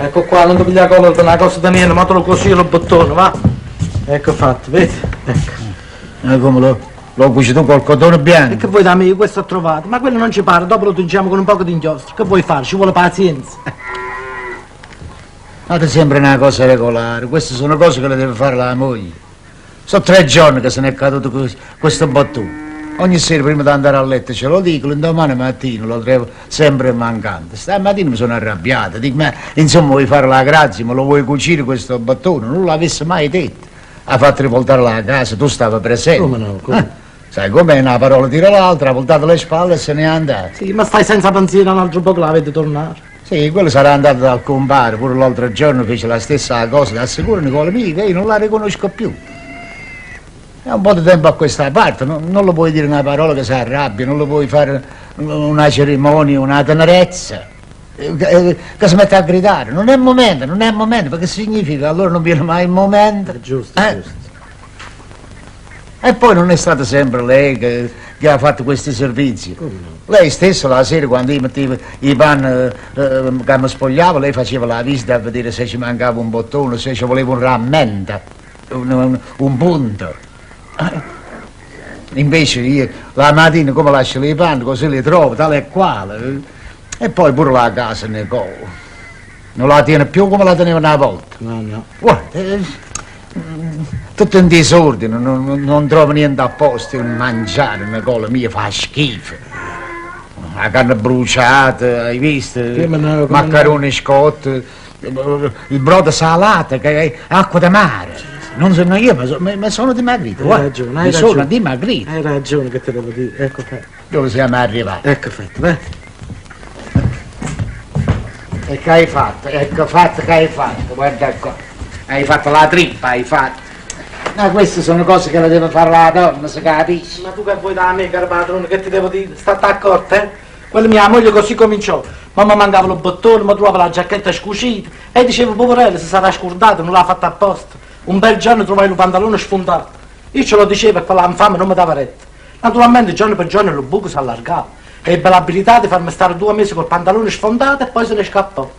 Ecco qua, non ti piglia comodo per una cosa da niente, ma te lo così lo bottone, va? Ecco fatto, vedi? Ecco. Come l'ho cucito col cotone bianco. E che vuoi da me? Questo ho trovato, ma quello non ci pare, dopo lo tingiamo con un poco di inchiostro. Che vuoi fare? Ci vuole pazienza. Ma ti sembra una cosa regolare, queste sono cose che le deve fare la moglie. Sono 3 giorni che se ne è caduto questo bottone. Ogni sera prima di andare a letto ce lo dico, domani mattina lo trovo sempre mancante. Stamattina mi sono arrabbiato, dico, ma insomma vuoi fare la grazia, me lo vuoi cucire questo bottone? Non l'avesse mai detto. Ha fatto rivoltare la casa, tu stavi presente. Come no? Come? Sai com'è, una parola tira l'altra, ha voltato le spalle e se n'è andato. Sì, ma stai senza pensiero, un altro po' che la vedi tornare. Sì, quello sarà andato dal compare, pure l'altro giorno fece la stessa cosa, ti assicuro Nicola mio che io non la riconosco più. È un po' di tempo a questa parte, non lo puoi dire una parola che si arrabbia, non lo puoi fare una cerimonia, una tenerezza, che si mette a gridare. Non è momento, perché significa allora non viene mai il momento. È giusto, è giusto. E poi non è stata sempre lei che ha fatto questi servizi. Lei stessa la sera quando io mettevo i panni che mi spogliavo, lei faceva la visita a vedere se ci mancava un bottone, se ci voleva un rammento, un punto. Invece io la mattina come lascio i panni, così li trovo, tale e quale. E poi pure la casa ne non la tiene più come la teneva una volta. No. Guarda, tutto in disordine, non trovo niente a posto, mangiare una cosa mia fa schifo. La carne bruciata, hai visto? Maccheroni scotti, il brodo salato, che è acqua di mare. Non sono io, ma sono dimagrito. Hai ragione, mi sono dimagrito. Hai ragione che te devo dire, ecco fatto. Dove siamo arrivati? Ecco fatto, vai. E che hai fatto? Ecco fatto che hai fatto, guarda qua. Hai fatto la trippa, hai fatto. Ma queste sono cose che le deve fare la donna, si capisce? Ma tu che vuoi da me, caro padrone, che ti devo dire? State accorto, eh? Quella mia moglie così cominciò. Mamma mancava il bottone, mi trovava la giacchetta scucita. E dicevo, poverella, si sarà scordato, non l'ha fatta apposta. Un bel giorno trovai il pantalone sfondato. Io ce lo dicevo e quella infame non mi dava retta. Naturalmente giorno per giorno il buco si allargava. E ebbe l'abilità di farmi stare 2 mesi col pantalone sfondato e poi se ne scappò.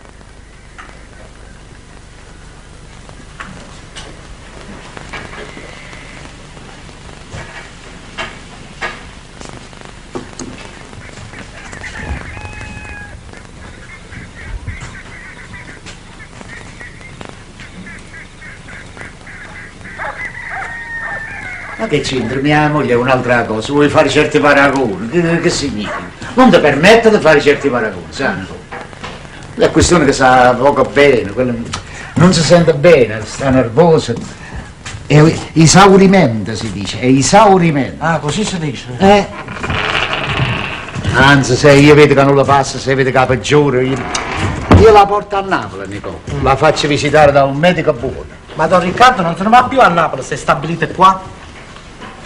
Ma che c'entra? Mia moglie è un'altra cosa, vuoi fare certi paragoni? Che significa? Non ti permette di fare certi paragoni, santo. È questione che sa poco bene, non si sente bene, sta nervoso. È esaurimento si dice, è esaurimento. Ah, così si dice? Anzi, se io vedo che non la passa, se vede che la peggiore, io la porto a Napoli, Nico. La faccio visitare da un medico buono. Ma Don Riccardo non se ne va più a Napoli, se stabilite qua?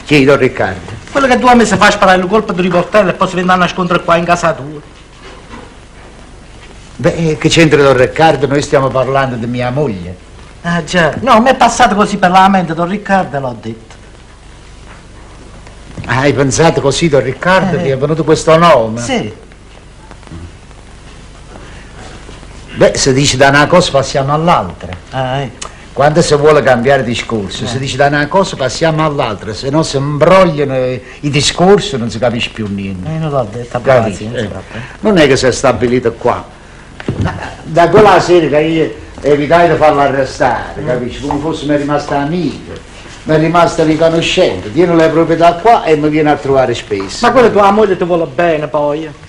Chi, Don Riccardo? Quello che 2 mesi fa sparare il colpo di riportello e poi si viene a nascondere qua in casa tua. Beh, che c'entra Don Riccardo? Noi stiamo parlando di mia moglie. Ah già, no, mi è passato così per la mente Don Riccardo e l'ho detto. Hai pensato così, Don Riccardo? Ti è venuto questo nome? Sì. Beh, se dici da una cosa passiamo all'altra. Quando si vuole cambiare discorso, si dice da una cosa passiamo all'altra, se no si imbrogliano i discorsi non si capisce più niente. Non l'ho detto, non è che si è stabilito qua. Da quella sera che io evitai di farlo arrestare, capisci? Come fosse mi è rimasta amica, mi è rimasta riconoscente, tiene le proprietà qua e mi viene a trovare spesso. Ma quello tua moglie ti vuole bene poi.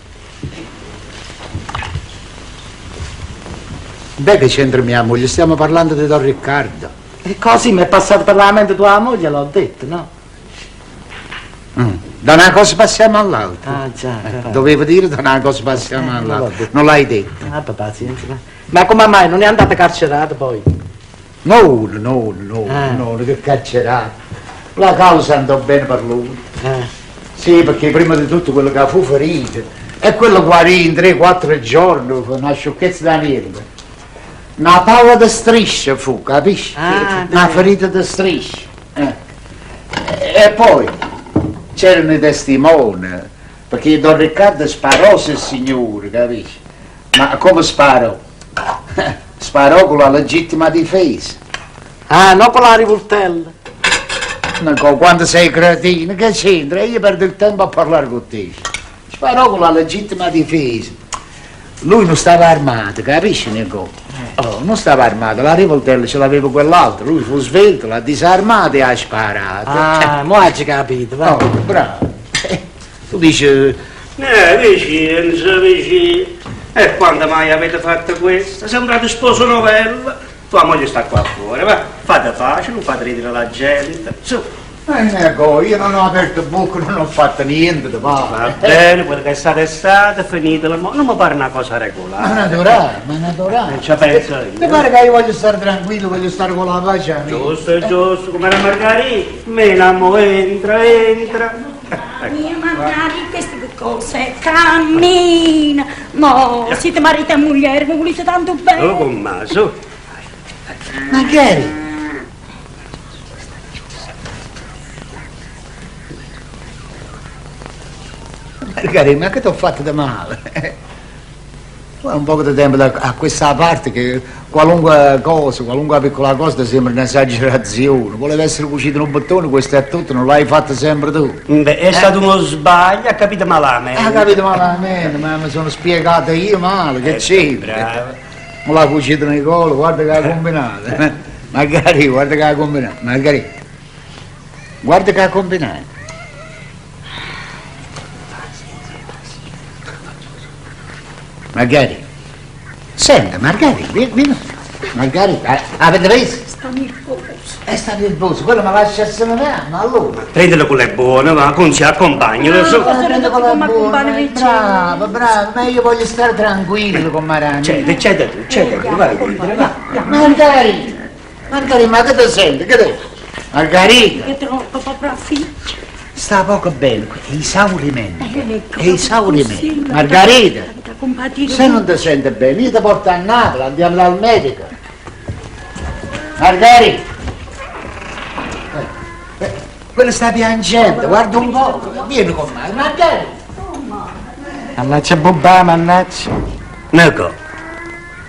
Beh, che c'entra mia moglie? Stiamo parlando di Don Riccardo. E così mi è passato per la mente tua moglie, l'ho detto, no? Da una cosa passiamo all'altra. Ah già, dovevo dire da una cosa passiamo all'altra. Non l'hai detto. Ah, pazienza. Ma come mai? Non è andata carcerata poi? No, che carcerato. La causa andò bene per lui. Sì, perché prima di tutto quello che fu ferito e quello guarì in 3-4 giorni con una sciocchezza da niente. Una palla di striscia fu, capisci? Una ferita di striscia. E poi c'erano i testimoni, perché Don Riccardo sparò sul signore, capisci? Ma come sparò? Sparò con la legittima difesa. Ah, non con la rivoltella. Quando sei cretino, che c'entra? Io perdo il tempo a parlare con te. Sparò con la legittima difesa. Lui non stava armato, capisci, Nico? Non stava armato, la rivoltella ce l'aveva quell'altro, lui fu svelto, l'ha disarmato e ha sparato. Ah, mo' hai capito, va. Bravo. Tu dici... Vicenza, vicino. E quando mai avete fatto questo? Sembrate sposo novella. Tua moglie sta qua fuori, ma fate pace, non fate ridere la gente. Su. Ecco, io non ho aperto bocca, non ho fatto niente, Va bene, quello che è stato, finitelo. Non mi pare una cosa regolare. Ma naturale. Ci penso io. Mi pare che io voglio stare tranquillo, voglio stare con la pace. Giusto, come la Margherita. Menamo, entra. Mia Margherita, queste che cose, cammina. No, siete marito e moglie, mi volete tanto bene. Oh, con me, su. Magari. Margherita, ma che ti ho fatto di male? Tu hai un po' di tempo a questa parte che qualunque cosa, qualunque piccola cosa ti sembra un'esagerazione. Voleva essere cucito in un bottone, questo è tutto, non l'hai fatto sempre tu. Beh, è stato uno sbaglio, ha capito malamente. Ha capito malamente, ma mi sono spiegato io male, che c'entra? Bravo. Me l'ha cucito nel collo, guarda che ha combinato. Magari, guarda che ha combinato. Magari, guarda che ha combinato. Margherita, senta, Margherita, vieni. Margherita, avete visto? Sta nervoso. È stato nervoso, quello mi lascia se ne va, ma allora. Prendilo con le buone, ma con si accompagni, lo so. Prendo con la buona, bravo, ma io voglio stare tranquillo con Marani. Cede tu, vai dentro, va. Margherita, ma che ti senti? Che te? Margherita, È troppo proprio figlio. sta poco bene, è esaurimento, Ecco, è esaurimento. sì, Margherita, da compatire. se non ti senti bene, io ti porto a Napoli, andiamo dal medico. Margherita, quello sta piangendo, guarda un po', vieni con me, Margherita. Mannaggia Bobà, mannaggia.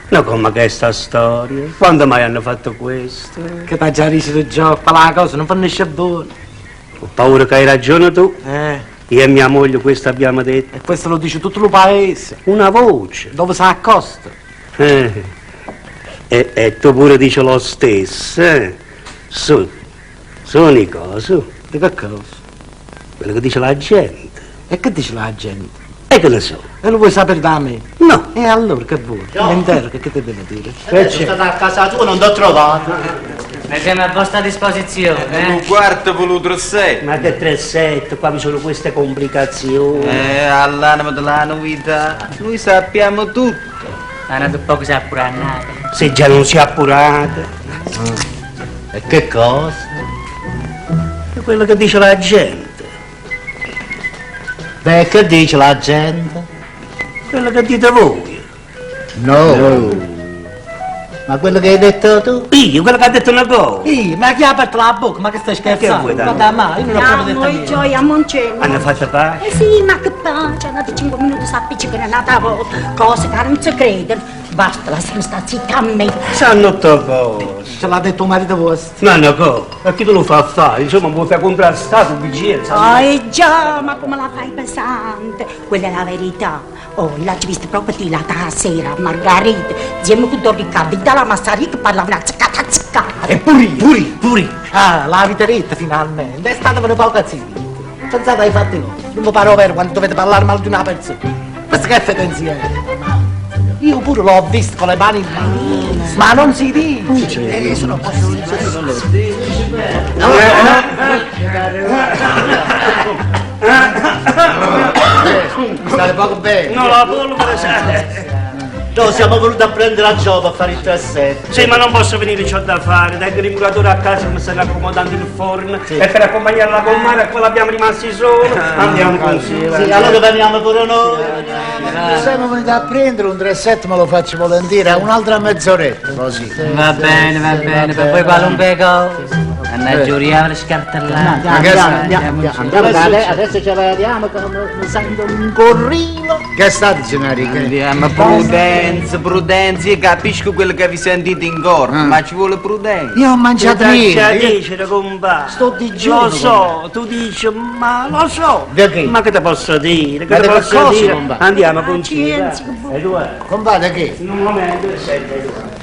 No, come che è sta storia? Quando mai hanno fatto questo? Che t'ha già riso il gioco, la cosa non finisce buono. Ho paura che hai ragione tu. E Io e mia moglie questo abbiamo detto. questo lo dice tutto il paese. Una voce. Dove si accosta? E tu pure dici lo stesso, eh? Su, Nico, su. Di che cosa? Quello che dice la gente. E che dice la gente? E che ne so? E lo vuoi sapere da me? No. E allora che vuoi? No. Mi interroga, che ti devo dire? Sono stato a casa tua, non ti ho trovato. Noi siamo a vostra disposizione, Un quarto voluto sei. Ma che 3-7, qua vi sono queste complicazioni. All'anima della novità, noi sappiamo tutto. Hanno un po' così appurannate. Se già non si è appurate. E che cosa? È quello che dice la gente. Beh, che dice la gente? Quello che dite voi. No. Ma quello che hai detto tu? Io, quello che ha detto una cosa. Ma chi ha aperto la bocca? Ma che stai scherzando? vuoi da me? Guarda, ma io non ho proprio detto Andiamo, niente. gioia, Moncello. Hanno fatto pace. Sì, ma che pace, andate 5 minuti a appiccicare un'altra volta. Cose che non si credono. Basta, lasciami stare zitta a me. Sanno tutto cosa. Ce l'ha detto un marito vostro. Ma no, cosa? Ma chi te lo fa fare? Insomma, vuoi far comprare stato un vigilenza? Già, ma come la fai pesante? Quella è la verità. Oh, l'hai vista proprio di là sera, Margherita. Insieme con Don Riccardo, dalla Massari che parlava una ziccata. E puri. Ah, la viteretta finalmente. È stata per poco zitta. Pensate ai fatti no. Non mi pare vero quando dovete parlare male di una persona. Questo che è pensiero? Io pure l'ho visto con le mani in mano. Ma non si dice. Io non posso State poco bene. No, la polvere sai. No, siamo venuti a prendere la gioca a fare il trassetto. Sì, ma non posso venire, c'ho da fare. Tengo il muratore a casa che mi stanno accomodando il forno. E per accompagnarla con mare, e poi l'abbiamo rimasti soli. Andiamo consiglio. Sì, allora veniamo pure noi. Siamo venuti a prendere un 3-7, me lo faccio volentieri, a un'altra mezz'oretta, così. Va bene, per poi qualunque cosa. Annaggiuriamo le scartellate. Adesso ci vediamo che mi sento un gorrillo. Che sta dicendo, Enrico? Andiamo, prudenza, io capisco quello che vi sentite in corpo, ma ci vuole prudenza. Io ho mangiato niente. Dice, compà. Sto digiuno. Lo so, tu dici, ma lo so. Perché? Ma che te posso dire? Ma Che te che posso cosa, dire? compà? Andiamo con Ciro. Pazienza, che buono. Eduardo, Compate che? in un momento, senti, Eduardo.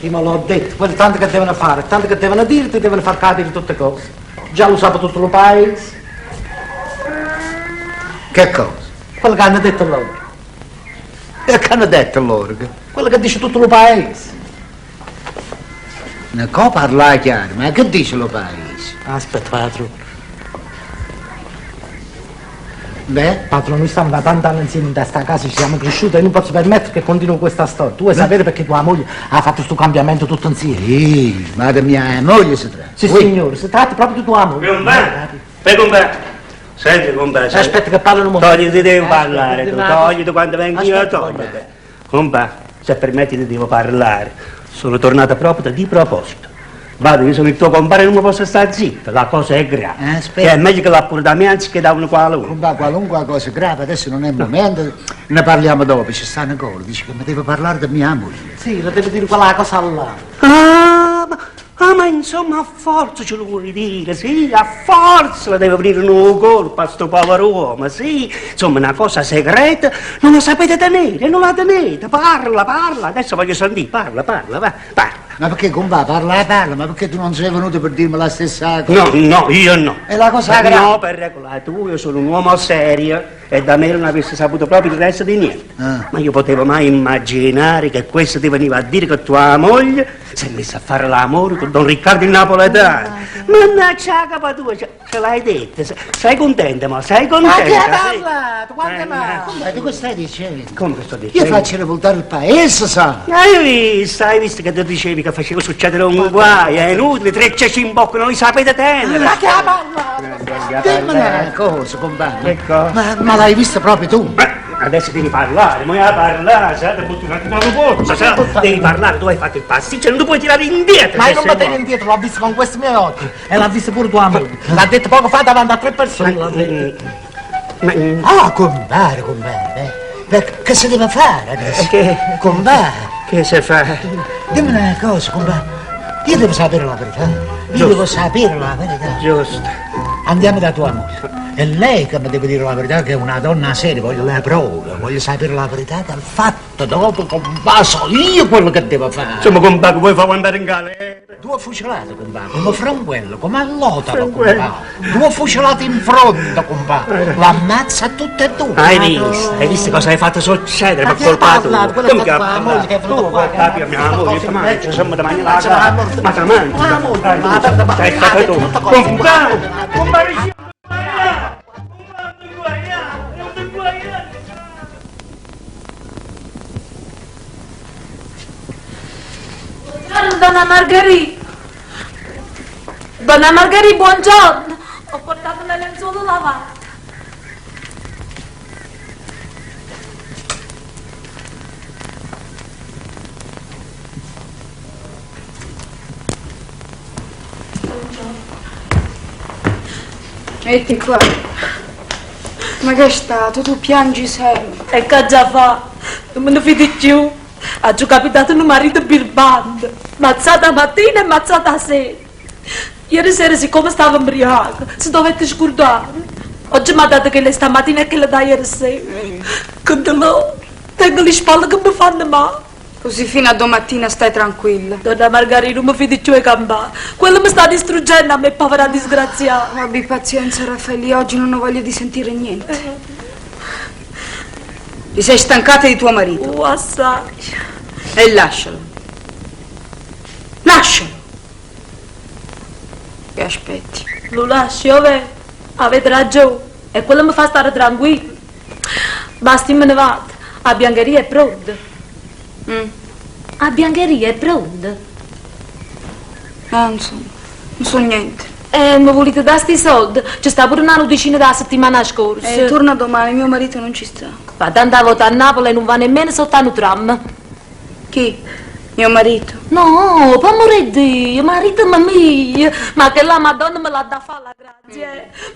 Io me l'ho detto, quello tanto che devono fare, tanto che devono dirti, devono far capire tutte cose. Già lo sa per tutto il paese. Che cosa? Quello che hanno detto loro. E che hanno detto loro? Quello che dice tutto il paese. Ne può parlare chiaro, ma che dice lo paese? Aspetta, padrone. Beh? Padrone, noi stiamo da tanti anni insieme in questa casa, ci siamo cresciuti e non posso permettere che continui questa storia. Tu vuoi sapere perché tua moglie ha fatto questo cambiamento tutto insieme? Sì, ma di mia moglie si tratta. Sì, signore, si tratta proprio di tua moglie. Compà. Senti, compà. Aspetta che parlano un momento. Togliti, devo parlare, tu. Togliti quando vengo io, togliti. Compà, se permetti ti devo parlare. Sono tornata proprio di proposito. Vado, io sono il tuo compare e non mi posso stare zitto, la cosa è grave. Aspetta. È meglio che la pure da me anziché da uno qualunque. Compa, qualunque cosa grave, adesso non è il momento, ne parliamo dopo, ci sta una cosa, dice che mi deve parlare di mia moglie. Sì, lo devo dire quella cosa là. Ma insomma a forza ce lo vuoi dire, sì, a forza la deve aprire un colpo a sto povero uomo, sì, insomma una cosa segreta, non la sapete tenere, non la tenete, parla, adesso voglio sentire, parla, va. Ma perché compa, parla, ma perché tu non sei venuto per dirmi la stessa cosa? No, io no. È la cosa grave. No, per regola, tu, io sono un uomo serio e da me non avresti saputo proprio il resto di niente. Ma io potevo mai immaginare che questo ti veniva a dire che tua moglie si è messa a fare l'amore con Don Riccardo il Napoletano. Mannaggia la capa tua, ce l'hai detta, sei contenta, ma sei contenta? Ma che ha sì? parlato? Quante mai? Ma tu che stai dicendo? Come che sto Io dicendo? faccio rivoltare il paese, sa? Hai visto che ti dicevi che facevo succedere un guai, è inutile, tre ceci in bocca, non li sapete tenere. Ma che ha parlato? Dimmi una cosa, compagno. Ecco. Ma l'hai vista proprio tu? Adesso devi parlare, ma a parlare, sai, ti butti un attimo la forza, sai, devi parlare, tu hai fatto il pasticcio, non ti puoi tirare indietro. Ma se io non sei mi tengo indietro, l'ho visto con questi miei occhi e l'ha visto pure tua moglie. L'ha detto poco fa davanti a 3 persone. l'ha detto. Ah, compare, che si deve fare adesso? Compare. Che se fa? Dimmi una cosa, compare. Io devo sapere la verità. Io devo sapere la verità. Giusto. Andiamo da tua moglie. È lei che mi deve dire la verità, che è una donna seria, voglio le prove, voglio sapere la verità del fatto, dopo compà, so io quello che devo fare. Insomma, compà, vuoi far andare in galera? 2 fucilate, compà, come franquello, come all'otalo, compà. 2 fucilate in fronte, compà. L'ammazza tutte e 2. Hai visto cosa hai fatto succedere per colpa tua? Come che ha parlato? Tu vuoi capire mia moglie, ma ci siamo da mangiare la casa, ma te mangi. Sei stato tu. Compà, Buongiorno, donna Margherita. Donna Margherita, buongiorno. Ho portato le lenzuola lavate. Metti qua. Ma che è stato? Tu piangi sempre. E che già fa? Non me ne fidi più. Ha già capitato un marito birbante. Mazzata mattina e mazzata sera. Ieri sera, siccome stava ubriaca, si dovette scordare. Oggi mi ha dato che lei stamattina e che le dà ieri sera. Con dolore. Tengo le spalle che mi fanno male. Così fino a domattina stai tranquilla. Donna Margherita, non mi fidi più ai gambà. Quello mi sta distruggendo a me, povera disgraziata. Abbi pazienza, Raffaele, oggi non ho voglia di sentire niente. Ti sei stancata di tuo marito? Assai. E lascialo. Lascialo. Che aspetti? Lo lasci, ove? Avete ragione. E quello mi fa stare tranquillo. Basti, me ne vado. A biancheria è pronta. A biancheria è pronta. Non so niente. Mi volete dare sti soldi? Ci sta pure una noticina da settimana scorsa. Torna domani, mio marito non ci sta. Va tanto a votare a Napoli e non va nemmeno sotto un tram. Chi? Mio marito? No, per amore di Dio, marito mio. Ma che la Madonna me l'ha da fare la grazia.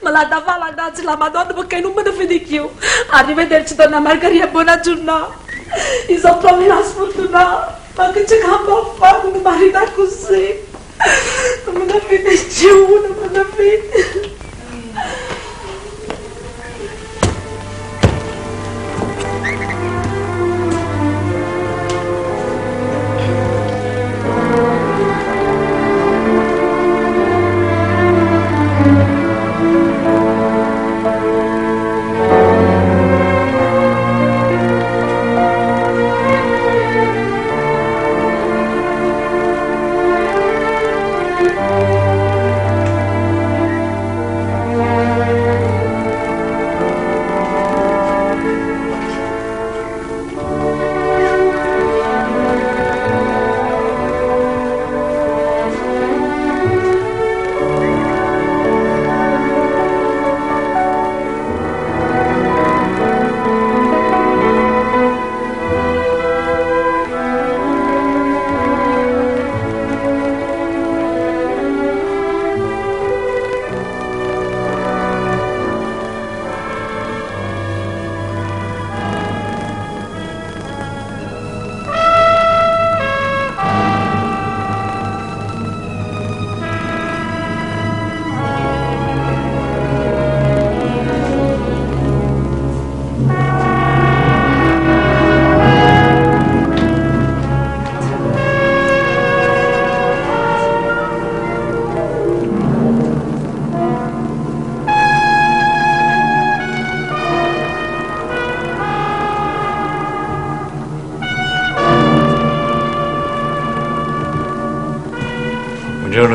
Me l'ha da fare la grazia la Madonna perché non me ne fidi più. Arrivederci, donna Margherita, buona giornata. Io sono proprio una sfortunata. Ma che c'è campo a fare con un marito così? Non me ne fidi più, non me ne fidi.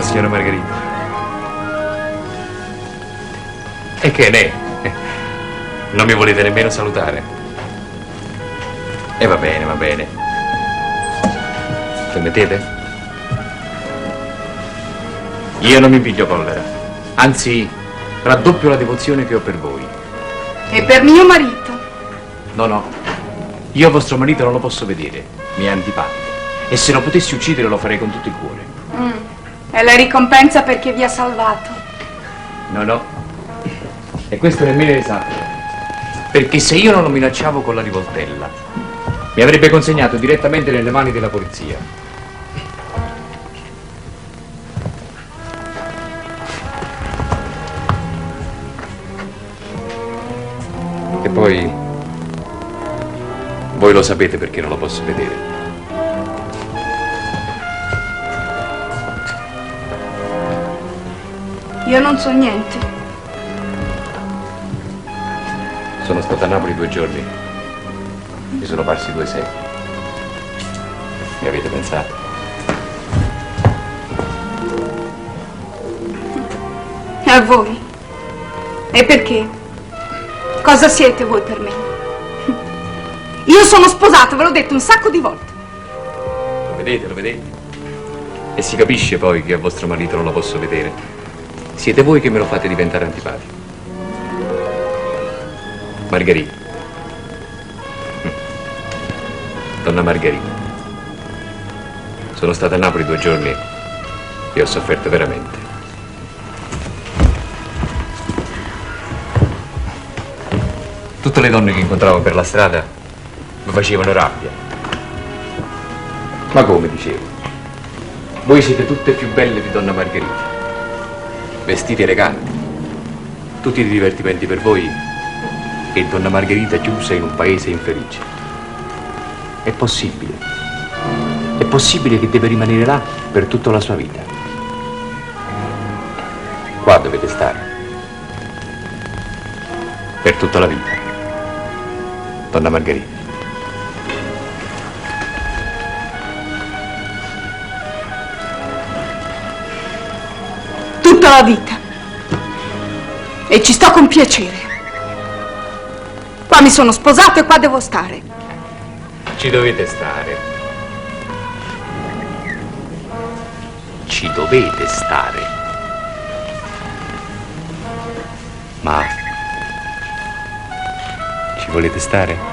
Buongiorno, signora Margherita. E che ne? Non mi volete nemmeno salutare? E va bene, va bene. Permettete? Io non mi piglio collera. Anzi, raddoppio la devozione che ho per voi. E per mio marito? No, no. Io vostro marito non lo posso vedere. Mi è antipatico. E se lo potessi uccidere lo farei con tutto il cuore. È la ricompensa perché vi ha salvato. No, no. E questo nemmeno è esatto. Perché se io non lo minacciavo con la rivoltella, mi avrebbe consegnato direttamente nelle mani della polizia. E poi, voi lo sapete perché non lo posso vedere. Io non so niente. Sono stato a Napoli 2 giorni. Mi sono parsi 2 secoli. Mi avete pensato? A voi? E perché? Cosa siete voi per me? Io sono sposata, ve l'ho detto un sacco di volte. Lo vedete, lo vedete? E si capisce poi che a vostro marito non lo posso vedere. Siete voi che me lo fate diventare antipatico. Margherita. Donna Margherita. Sono stata a Napoli 2 giorni e ho sofferto veramente. Tutte le donne che incontravo per la strada mi facevano rabbia. Ma come dicevo? Voi siete tutte più belle di Donna Margherita. Vestiti eleganti, tutti di divertimenti per voi e Donna Margherita chiusa in un paese infelice. È possibile che deve rimanere là per tutta la sua vita. Qua dovete stare, per tutta la vita, Donna Margherita. Tutta la vita. E ci sto con piacere. Qua mi sono sposato e qua devo stare. Ci dovete stare. Ci dovete stare. Ma ci volete stare?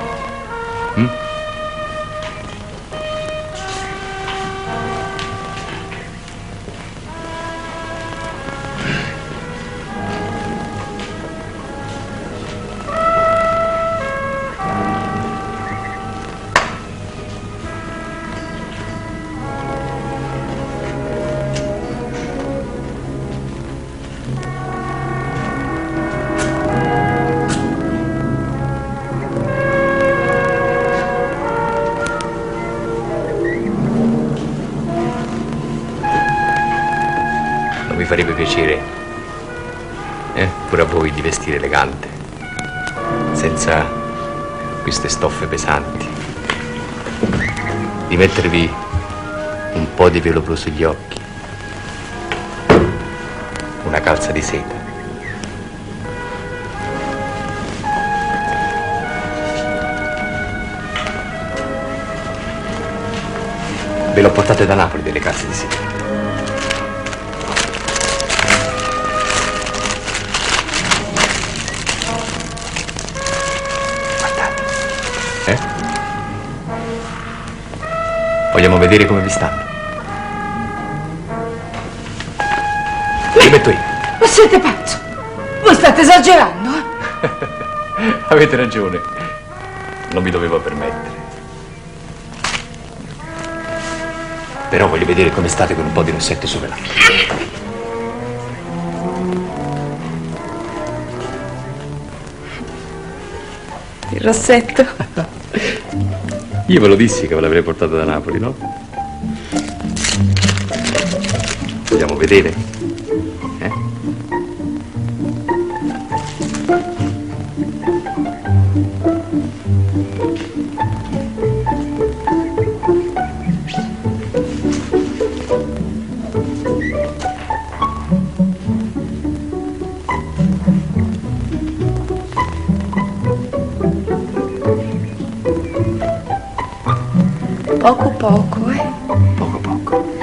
Mi farebbe piacere, pure a voi, di vestire elegante, senza queste stoffe pesanti, di mettervi un po' di velo blu sugli occhi, una calza di seta. Ve l'ho portate da Napoli delle calze di seta. Vogliamo vedere come vi stanno? Li metto io. Ma siete pazzo? Voi state esagerando, Avete ragione. Non mi dovevo permettere. Però voglio vedere come state con un po' di rossetto sopra l'occhio. Il rossetto. Io ve lo dissi che ve l'avrei portato da Napoli, no? Vogliamo vedere? poco poco, eh? Poco poco.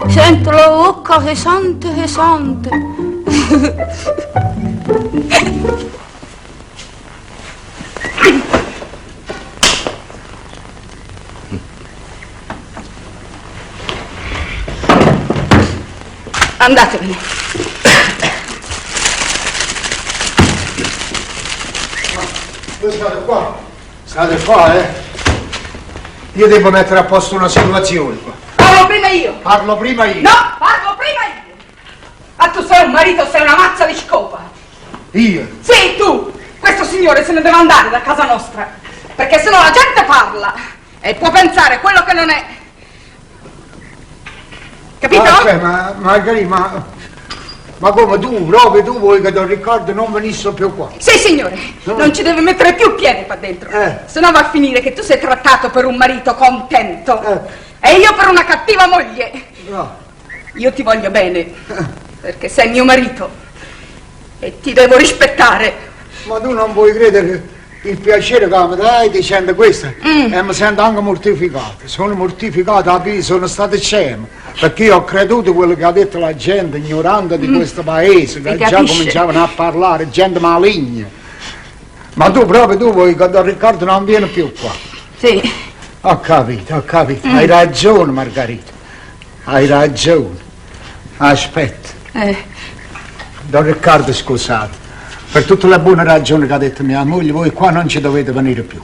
Sento la bocca pesante, pesante. Andatevene. Voi state qua? State qua, eh? Io devo mettere a posto una situazione qua. Parlo prima io. Parlo prima io. No, parlo prima io. Ma tu sei un marito, sei una mazza di scopa. Io? Sì, tu. Questo signore se ne deve andare da casa nostra. Perché sennò la gente parla e può pensare quello che non è. Capito? Ma Margherita, ma come tu, proprio tu vuoi che Don Riccardo non venisse più qua? Sì, signore, non ci deve mettere più piede qua dentro. Se no va a finire che tu sei trattato per un marito contento e io per una cattiva moglie. No. Io ti voglio bene, perché sei mio marito e ti devo rispettare. Ma tu non puoi credere il piacere che mi dai dicendo questo e mi sento anche mortificato. Sono mortificato, sono stato scemo, perché io ho creduto quello che ha detto la gente ignorante di questo paese, che già cominciavano a parlare, gente maligna. Ma tu proprio tu vuoi che Don Riccardo non viene più qua? Sì. Ho capito. Hai ragione, Margherita. Hai ragione. Aspetta. Don Riccardo, scusate. Per tutte le buone ragioni che ha detto mia moglie, voi qua non ci dovete venire più.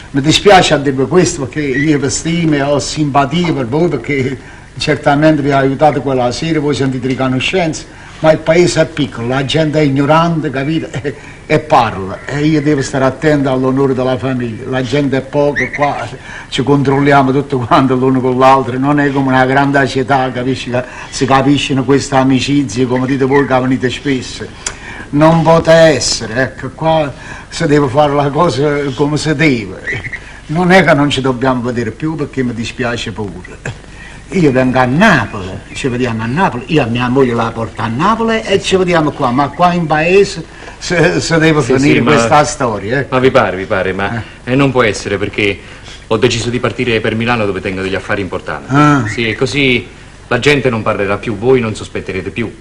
Mi dispiace a dirvi questo perché io vi stimo e ho simpatia per voi perché certamente vi ha aiutato quella sera, voi sentite riconoscenza, ma il paese è piccolo, la gente è ignorante, capite? E parla. E io devo stare attento all'onore della famiglia. La gente è poca qua, ci controlliamo tutto quanto l'uno con l'altro, non è come una grande città, capisci? Si capiscono queste amicizie, come dite voi che venite spesso. Non può essere, ecco, qua si deve fare la cosa come si deve. Non è che non ci dobbiamo vedere più perché mi dispiace pure. Io vengo a Napoli, ci vediamo a Napoli, io a mia moglie la porto a Napoli e ci vediamo qua, ma qua in paese si deve finire questa storia. Ma vi pare, ma non può essere perché ho deciso di partire per Milano dove tengo degli affari importanti. Sì, e così la gente non parlerà più, voi non sospetterete più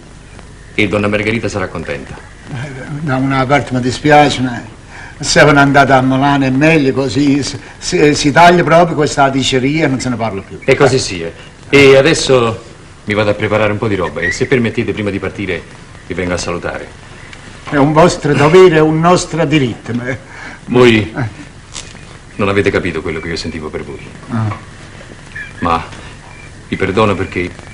e donna Margherita sarà contenta. Da una parte mi dispiace, ma se sono andata a Milano è meglio così, si taglia proprio questa diceria e non se ne parla più. E così sia. E adesso mi vado a preparare un po' di roba e se permettete prima di partire vi vengo a salutare. È un vostro dovere, è un nostro diritto. Voi non avete capito quello che io sentivo per voi. Ma vi perdono perché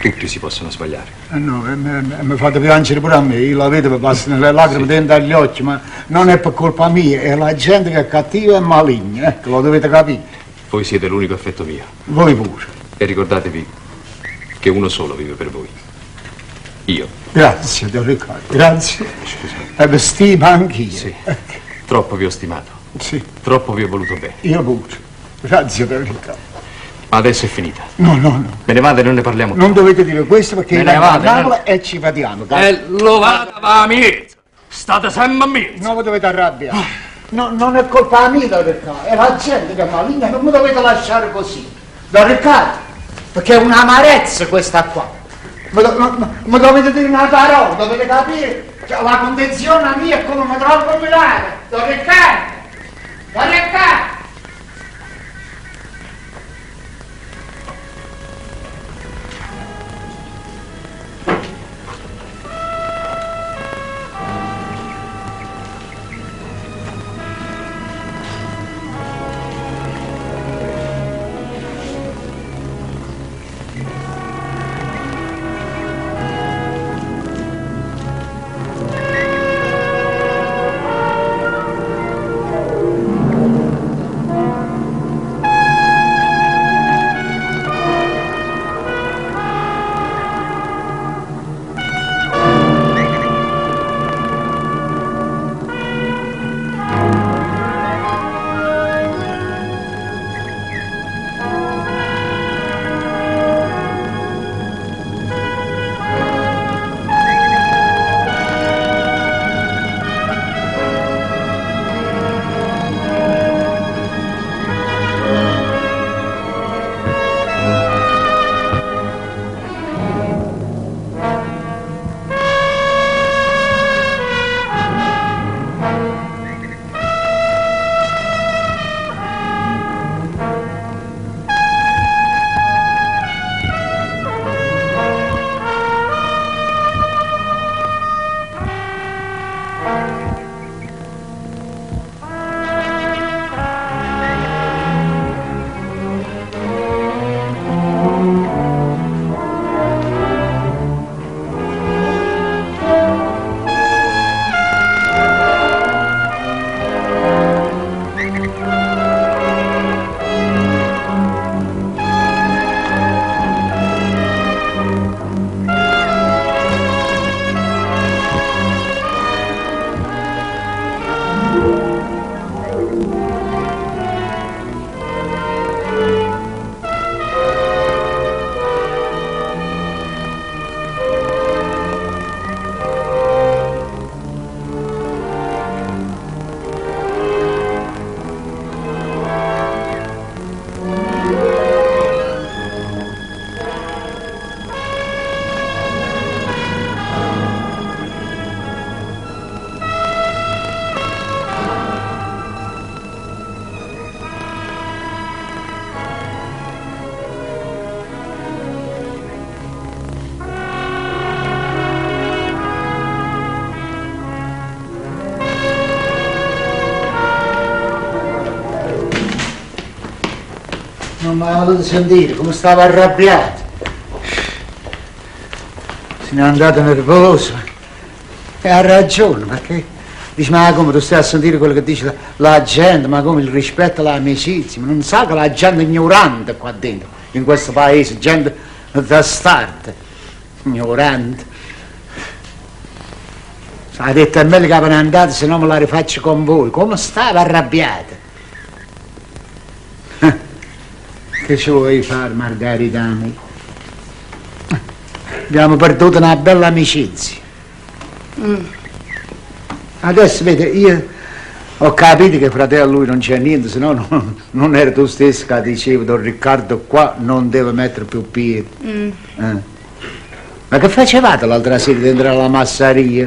tutti si possono sbagliare. No, mi fate piangere pure a me, io la vedo, mi passano le lacrime dentro agli occhi, ma non è per colpa mia, è la gente che è cattiva e maligna, ecco, lo dovete capire. Voi siete l'unico affetto mio. Voi pure. E ricordatevi che uno solo vive per voi. Io. Grazie, Don Riccardo, grazie. E vi stimo anch'io. Sì. Troppo vi ho stimato. Sì. Troppo vi ho voluto bene. Io pure. Grazie, Don Riccardo. Ma adesso è finita. No. Me ne vado e non ne parliamo più. Non dovete dire questo perché Me io ne vengo a vado, Napoli e ci vediamo. E lo vado a miezza. State sempre a miezza. Non vi dovete arrabbiare. No, non è colpa mia, Don Riccardo, è la gente che è maligna, non mi dovete lasciare così. Don Riccardo, perché è un'amarezza questa qua. Mi dovete dire una parola, dovete capire che la condizione mia è come mi trovo a Milano. Don Riccardo! Don Riccardo! Non mi ha voluto sentire, come stava arrabbiato. Se n'è andato nervoso. E ha ragione, perché dice, ma come tu stai a sentire quello che dice la gente, ma come il rispetto all'amicizia, ma non sa che la gente è ignorante qua dentro, in questo paese, gente da start, ignorante. Ha detto a me che avevano andato, se no me la rifaccio con voi. Come stava arrabbiata? Che ci vuoi fare, Margherita mia? Abbiamo perduto una bella amicizia. Adesso, vedi, io ho capito che fra te e lui non c'è niente, se no non era tu stesso che dicevi, Don Riccardo qua non deve mettere più piedi. Ma che facevate l'altra sera dentro alla massaria?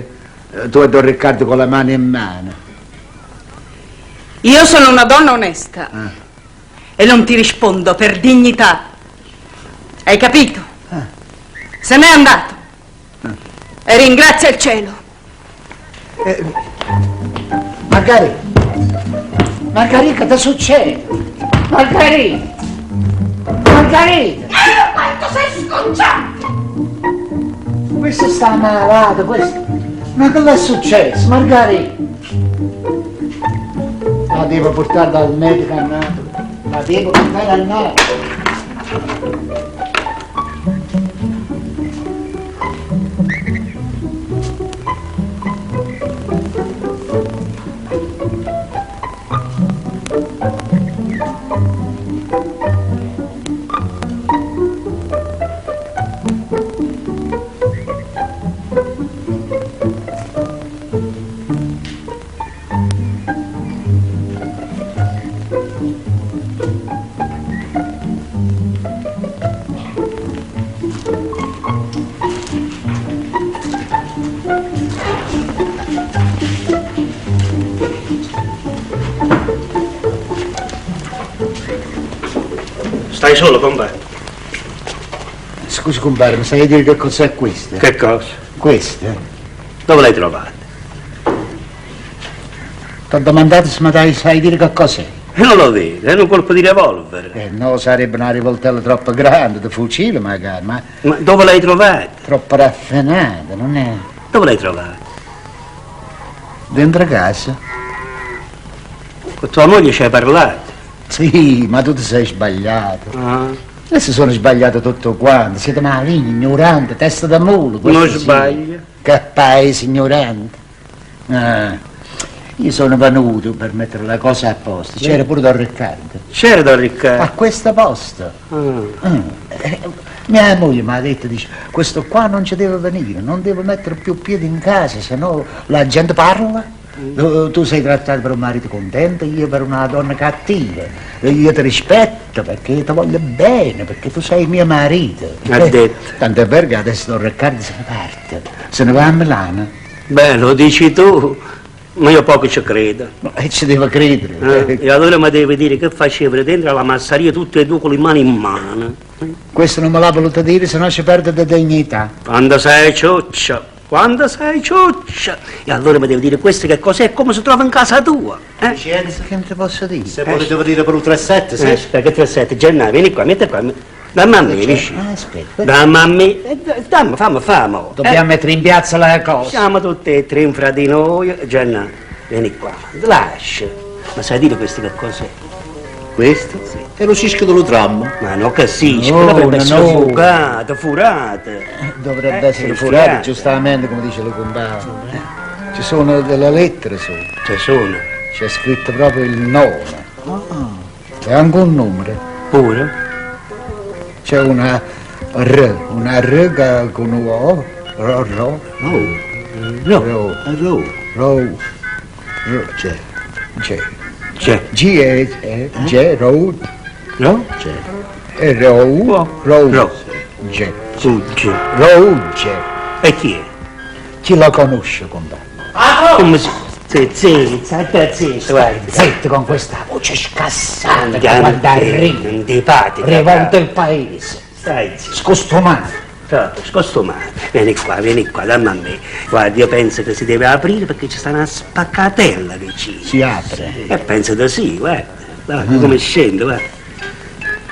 Tu e Don Riccardo con le mani in mano. Io sono una donna onesta e non ti rispondo per dignità. Hai capito? Se n'è andato e ringrazia il cielo. Margherita, che succede? Margherita! Quanto sei scocciato! Questo sta malato, questo. Ma che le è successo, Margherita? La devo portare dal medico a Napoli. La devo portare a Napoli. Stai solo, compare? Scusi, compare, mi sai dire che cos'è questo? Che cosa? Questo? Dove l'hai trovato? Ti ho domandato se mi sai dire che cos'è? Non lo vedo, è un colpo di revolver. No, sarebbe una rivoltella troppo grande, di fucile magari, ma Ma dove l'hai trovato? troppo raffinata, non è? Dove l'hai trovato? Dentro casa? Con tua moglie ci hai parlato? Sì, ma tu ti sei sbagliato. Ah. Adesso sono sbagliato tutto quanto, siete maligni, ignoranti, testa da mulo. Non questo sì. sbaglia. Che paese ignorante. Io sono venuto per mettere la cosa a posto, c'era pure Don Riccardo. C'era Don Riccardo? A questo posto. Mia moglie mi ha detto, dice, questo qua non ci deve venire, non deve mettere più piedi in casa, se no la gente parla. Tu sei trattato per un marito contento, io per una donna cattiva. Io ti rispetto perché ti voglio bene, perché tu sei mio marito. Ha detto. Tanto è vero che adesso Don Riccardo se ne parte, se ne va a Milano. Beh, lo dici tu, ma io poco ci credo. E ci devo credere. E allora mi devi dire che facevi dentro alla massaria tutte e due con le mani in mano. Questo non me l'ha voluto dire, se no ci perde di dignità. Quando sei cioccia. Quando sei cioccia. E allora mi devi dire questo che cos'è e come si trova in casa tua. Che non ti posso dire? Se volete dire per un 3-7, sì. Aspetta, che 3-7, Gennaro, vieni qua, metti qua. Dammi a me, vicino. Aspetta. Dammi a me. Dammi, fammi. Dobbiamo mettere in piazza la cosa. Siamo tutti e tre fra di noi. Gennaro, vieni qua. Lascia. Ma sai dire questo che cos'è? Questo? Sì. È lo cisco dello tram. Ma no che sì, No, dovrebbe essere no. fuocato, furato. Dovrebbe essere sì, furato, fiato. giustamente come dice lo compare. Ci sono delle lettere sopra. Ci sono. C'è scritto proprio il nome. E anche un numero. Pure? C'è una R che con un O. Ro. C'è. G, Ro. No? E Ro. G. E chi è? Chi lo conosce, compare? Come si... Zitto, guarda. Zitto con questa voce scassata, Andiamo, guarda arriva. antipatica. Rivolta il paese. Stai zitto. Scostumato. Proprio, scostumato. Vieni qua, dammi a me. Guarda, io penso che si deve aprire perché ci sta una spaccatella vicino. Si apre. E penso di sì, guarda come scende, guarda.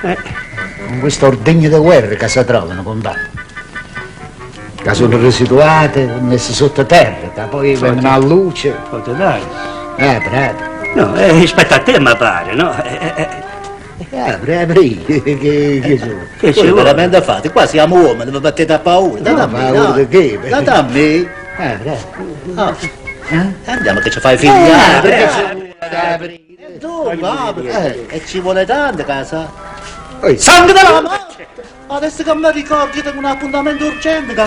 Con questo ordigno di guerra che si trovano, compagno. Che sono residuate, messe sottoterra, che poi vengono a luce. Dai. Apri. No, aspetta a te mi pare, no? Apri, che sono? Che ci Voi vuole? veramente fate? Qua siamo uomini, vi battete a paura. Date a me, paura dai. di che? Date a me. Apri. Andiamo che ci fai figli. Apri. Tu, apri. E ci vuole tanto, casa. Oi. Sangue della morte! Adesso che mi ricordi tengo un appuntamento urgente che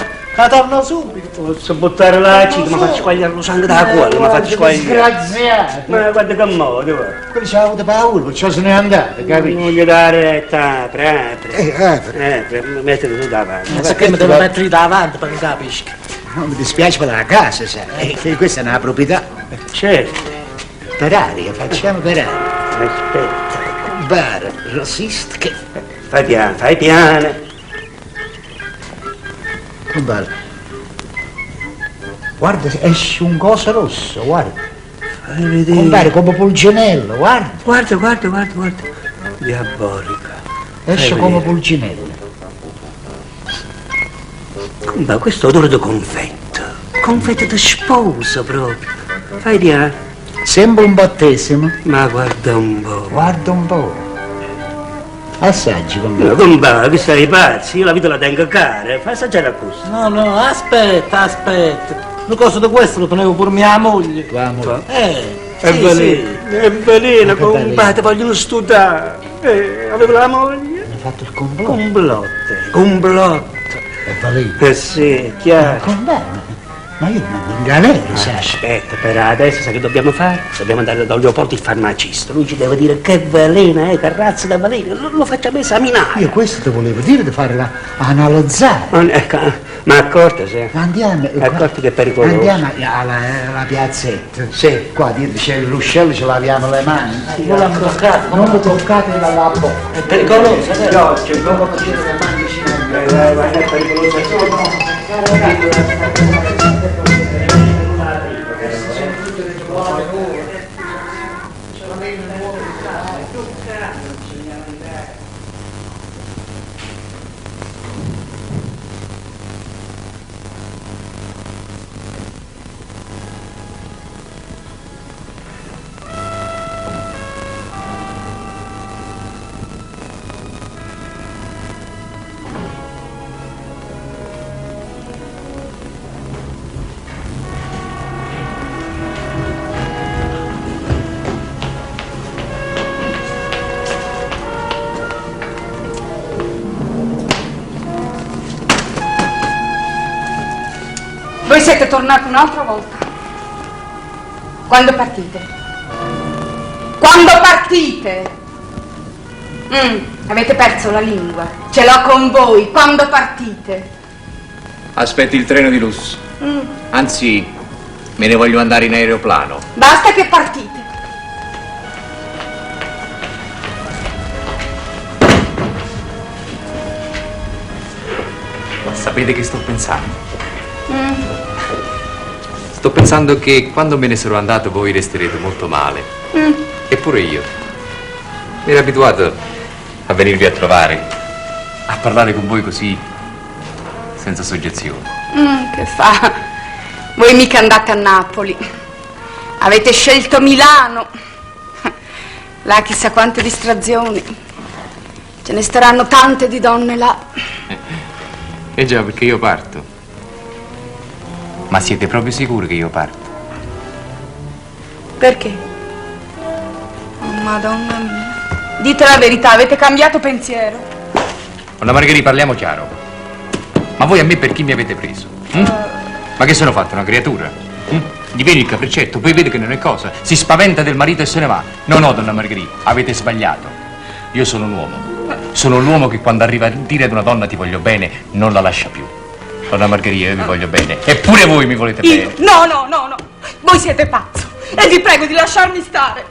torno subito. Posso buttare la cita, ma faccio squagliare lo sangue dalla cuore, ma faccio squagliare. Disgraziato. Ma guarda che modo, va. Quelli ci ha avuto paura, perciò se n'è andato, Non capisci? voglio dare retta, apri. Apri. Mettiti tu davanti. Ma perché mi devo mettere davanti per che capisci? Non mi dispiace per la casa, sai? Che questa è una proprietà. Certo, Per aria, facciamo per aria. aspetta. Bar, rassist, che... Fai piano. Compare. Guarda, esce un coso rosso, guarda. Fai vedere. Compare come Pulcinello, guarda. Guarda. Diabolica. Esce Fai come vedere. Pulcinello. Ma questo odore di confetto. Confetto di sposo proprio. Fai di là. Sembra un battesimo. Ma guarda un po'. Guarda un po'. Assaggi, compare. No, compa, che sei pazzi? Io la vita la tengo cara. Fai assaggiare a questo. No, aspetta. Una cosa di questo lo tenevo pure mia moglie. Tua moglie. È veleno, Ma che compa, ti vogliono studiare. Aveva la moglie? Mi ha fatto il complotto. Complotto. È valito. Sì, chiaro. Compare. Ma io non in galera, sai? Aspetta, però adesso sai che dobbiamo fare? Dobbiamo andare da Leopoldo il farmacista. Lui ci deve dire che veleno è, che razza da veleno. Lo facciamo esaminare. Io questo ti volevo dire, di farla analizzare. Ecco, ma accorto, sì. Andiamo. Accorti che è pericoloso. Andiamo alla piazzetta. Sì. Qua dietro c'è il ruscello, ci laviamo le mani. Non l'hanno toccato. Non lo toccate dalla bocca. È pericoloso, vero? Giorgio, non facete le mani vicino al mio. Vai, è pericoloso. Voi siete tornati un'altra volta. Quando partite? Quando partite? Avete perso la lingua. Ce l'ho con voi. Quando partite? Aspetti il treno di lusso. Anzi, me ne voglio andare in aeroplano. Basta che partite. Sapete che sto pensando? Sto pensando che quando me ne sarò andato voi resterete molto male. Eppure io. Mi ero abituato a venirvi a trovare, a parlare con voi così, senza soggezione. Che fa? Voi mica andate a Napoli. Avete scelto Milano. Là chissà quante distrazioni. Ce ne staranno tante di donne là. Eh già, perché io parto. Ma siete proprio sicuri che io parto? Perché? Oh, Madonna mia. Dite la verità, avete cambiato pensiero? Donna Margherita, parliamo chiaro. Ma voi a me per chi mi avete preso? Ma che sono fatto, una creatura? Gli viene il capriccetto, poi vede che non è cosa. Si spaventa del marito e se ne va. No, donna Margherita, avete sbagliato. Io sono un uomo. Sono l'uomo che quando arriva a dire ad una donna ti voglio bene, non la lascia più. Donna Margherita, io vi voglio bene. Eppure voi mi volete bene. No. Voi siete pazzo. E vi prego di lasciarmi stare.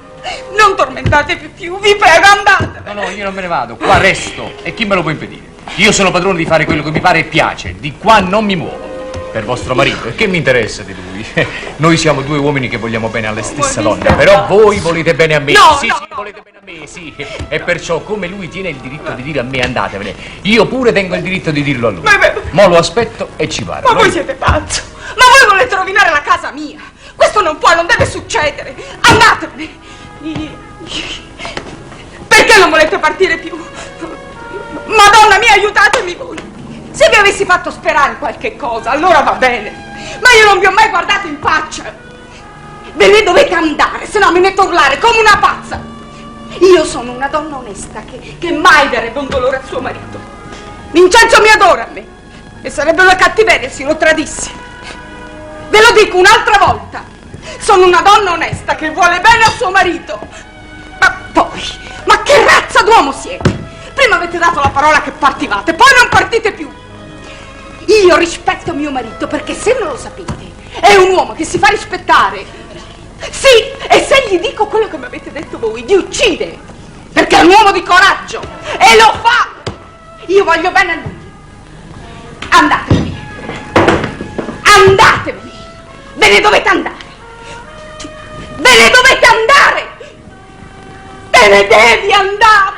Non tormentatevi più, vi prego, andate. No, io non me ne vado, qua resto. E chi me lo può impedire? Io sono padrone di fare quello che mi pare e piace. Di qua non mi muovo. Per vostro marito. E che mi interessa di lui? vedi, noi siamo due uomini che vogliamo bene alla stessa donna, però voi volete bene a me. No, sì, no, sì, volete bene a me, sì. E perciò, come lui tiene il diritto di dire a me andatevene, io pure tengo il diritto di dirlo a lui. Mo lo aspetto e ci parlo. Ma voi siete pazzo! Ma voi volete rovinare la casa mia! Questo non può, non deve succedere! Andatevene! Perché non volete partire più? Madonna mia, aiutatemi voi! Se vi avessi fatto sperare qualche cosa, allora va bene! Ma io non vi ho mai guardato in faccia! Ve ne dovete andare, se no mi metto a urlare come una pazza! Io sono una donna onesta che mai darebbe un dolore a suo marito. Vincenzo mi adora a me e sarebbe una cattiveria se lo tradissi. Ve lo dico un'altra volta, sono una donna onesta che vuole bene a suo marito. Ma poi, ma che razza d'uomo siete? Prima avete dato la parola che partivate, poi non partite più. Io rispetto mio marito perché, se non lo sapete, è un uomo che si fa rispettare. Sì, e se gli dico quello che mi avete detto voi, vi uccide, perché è un uomo di coraggio e lo fa. Io voglio bene a lui. Andatevene. Andatevene. Ve ne dovete andare. Ve ne dovete andare. Te ne devi andare.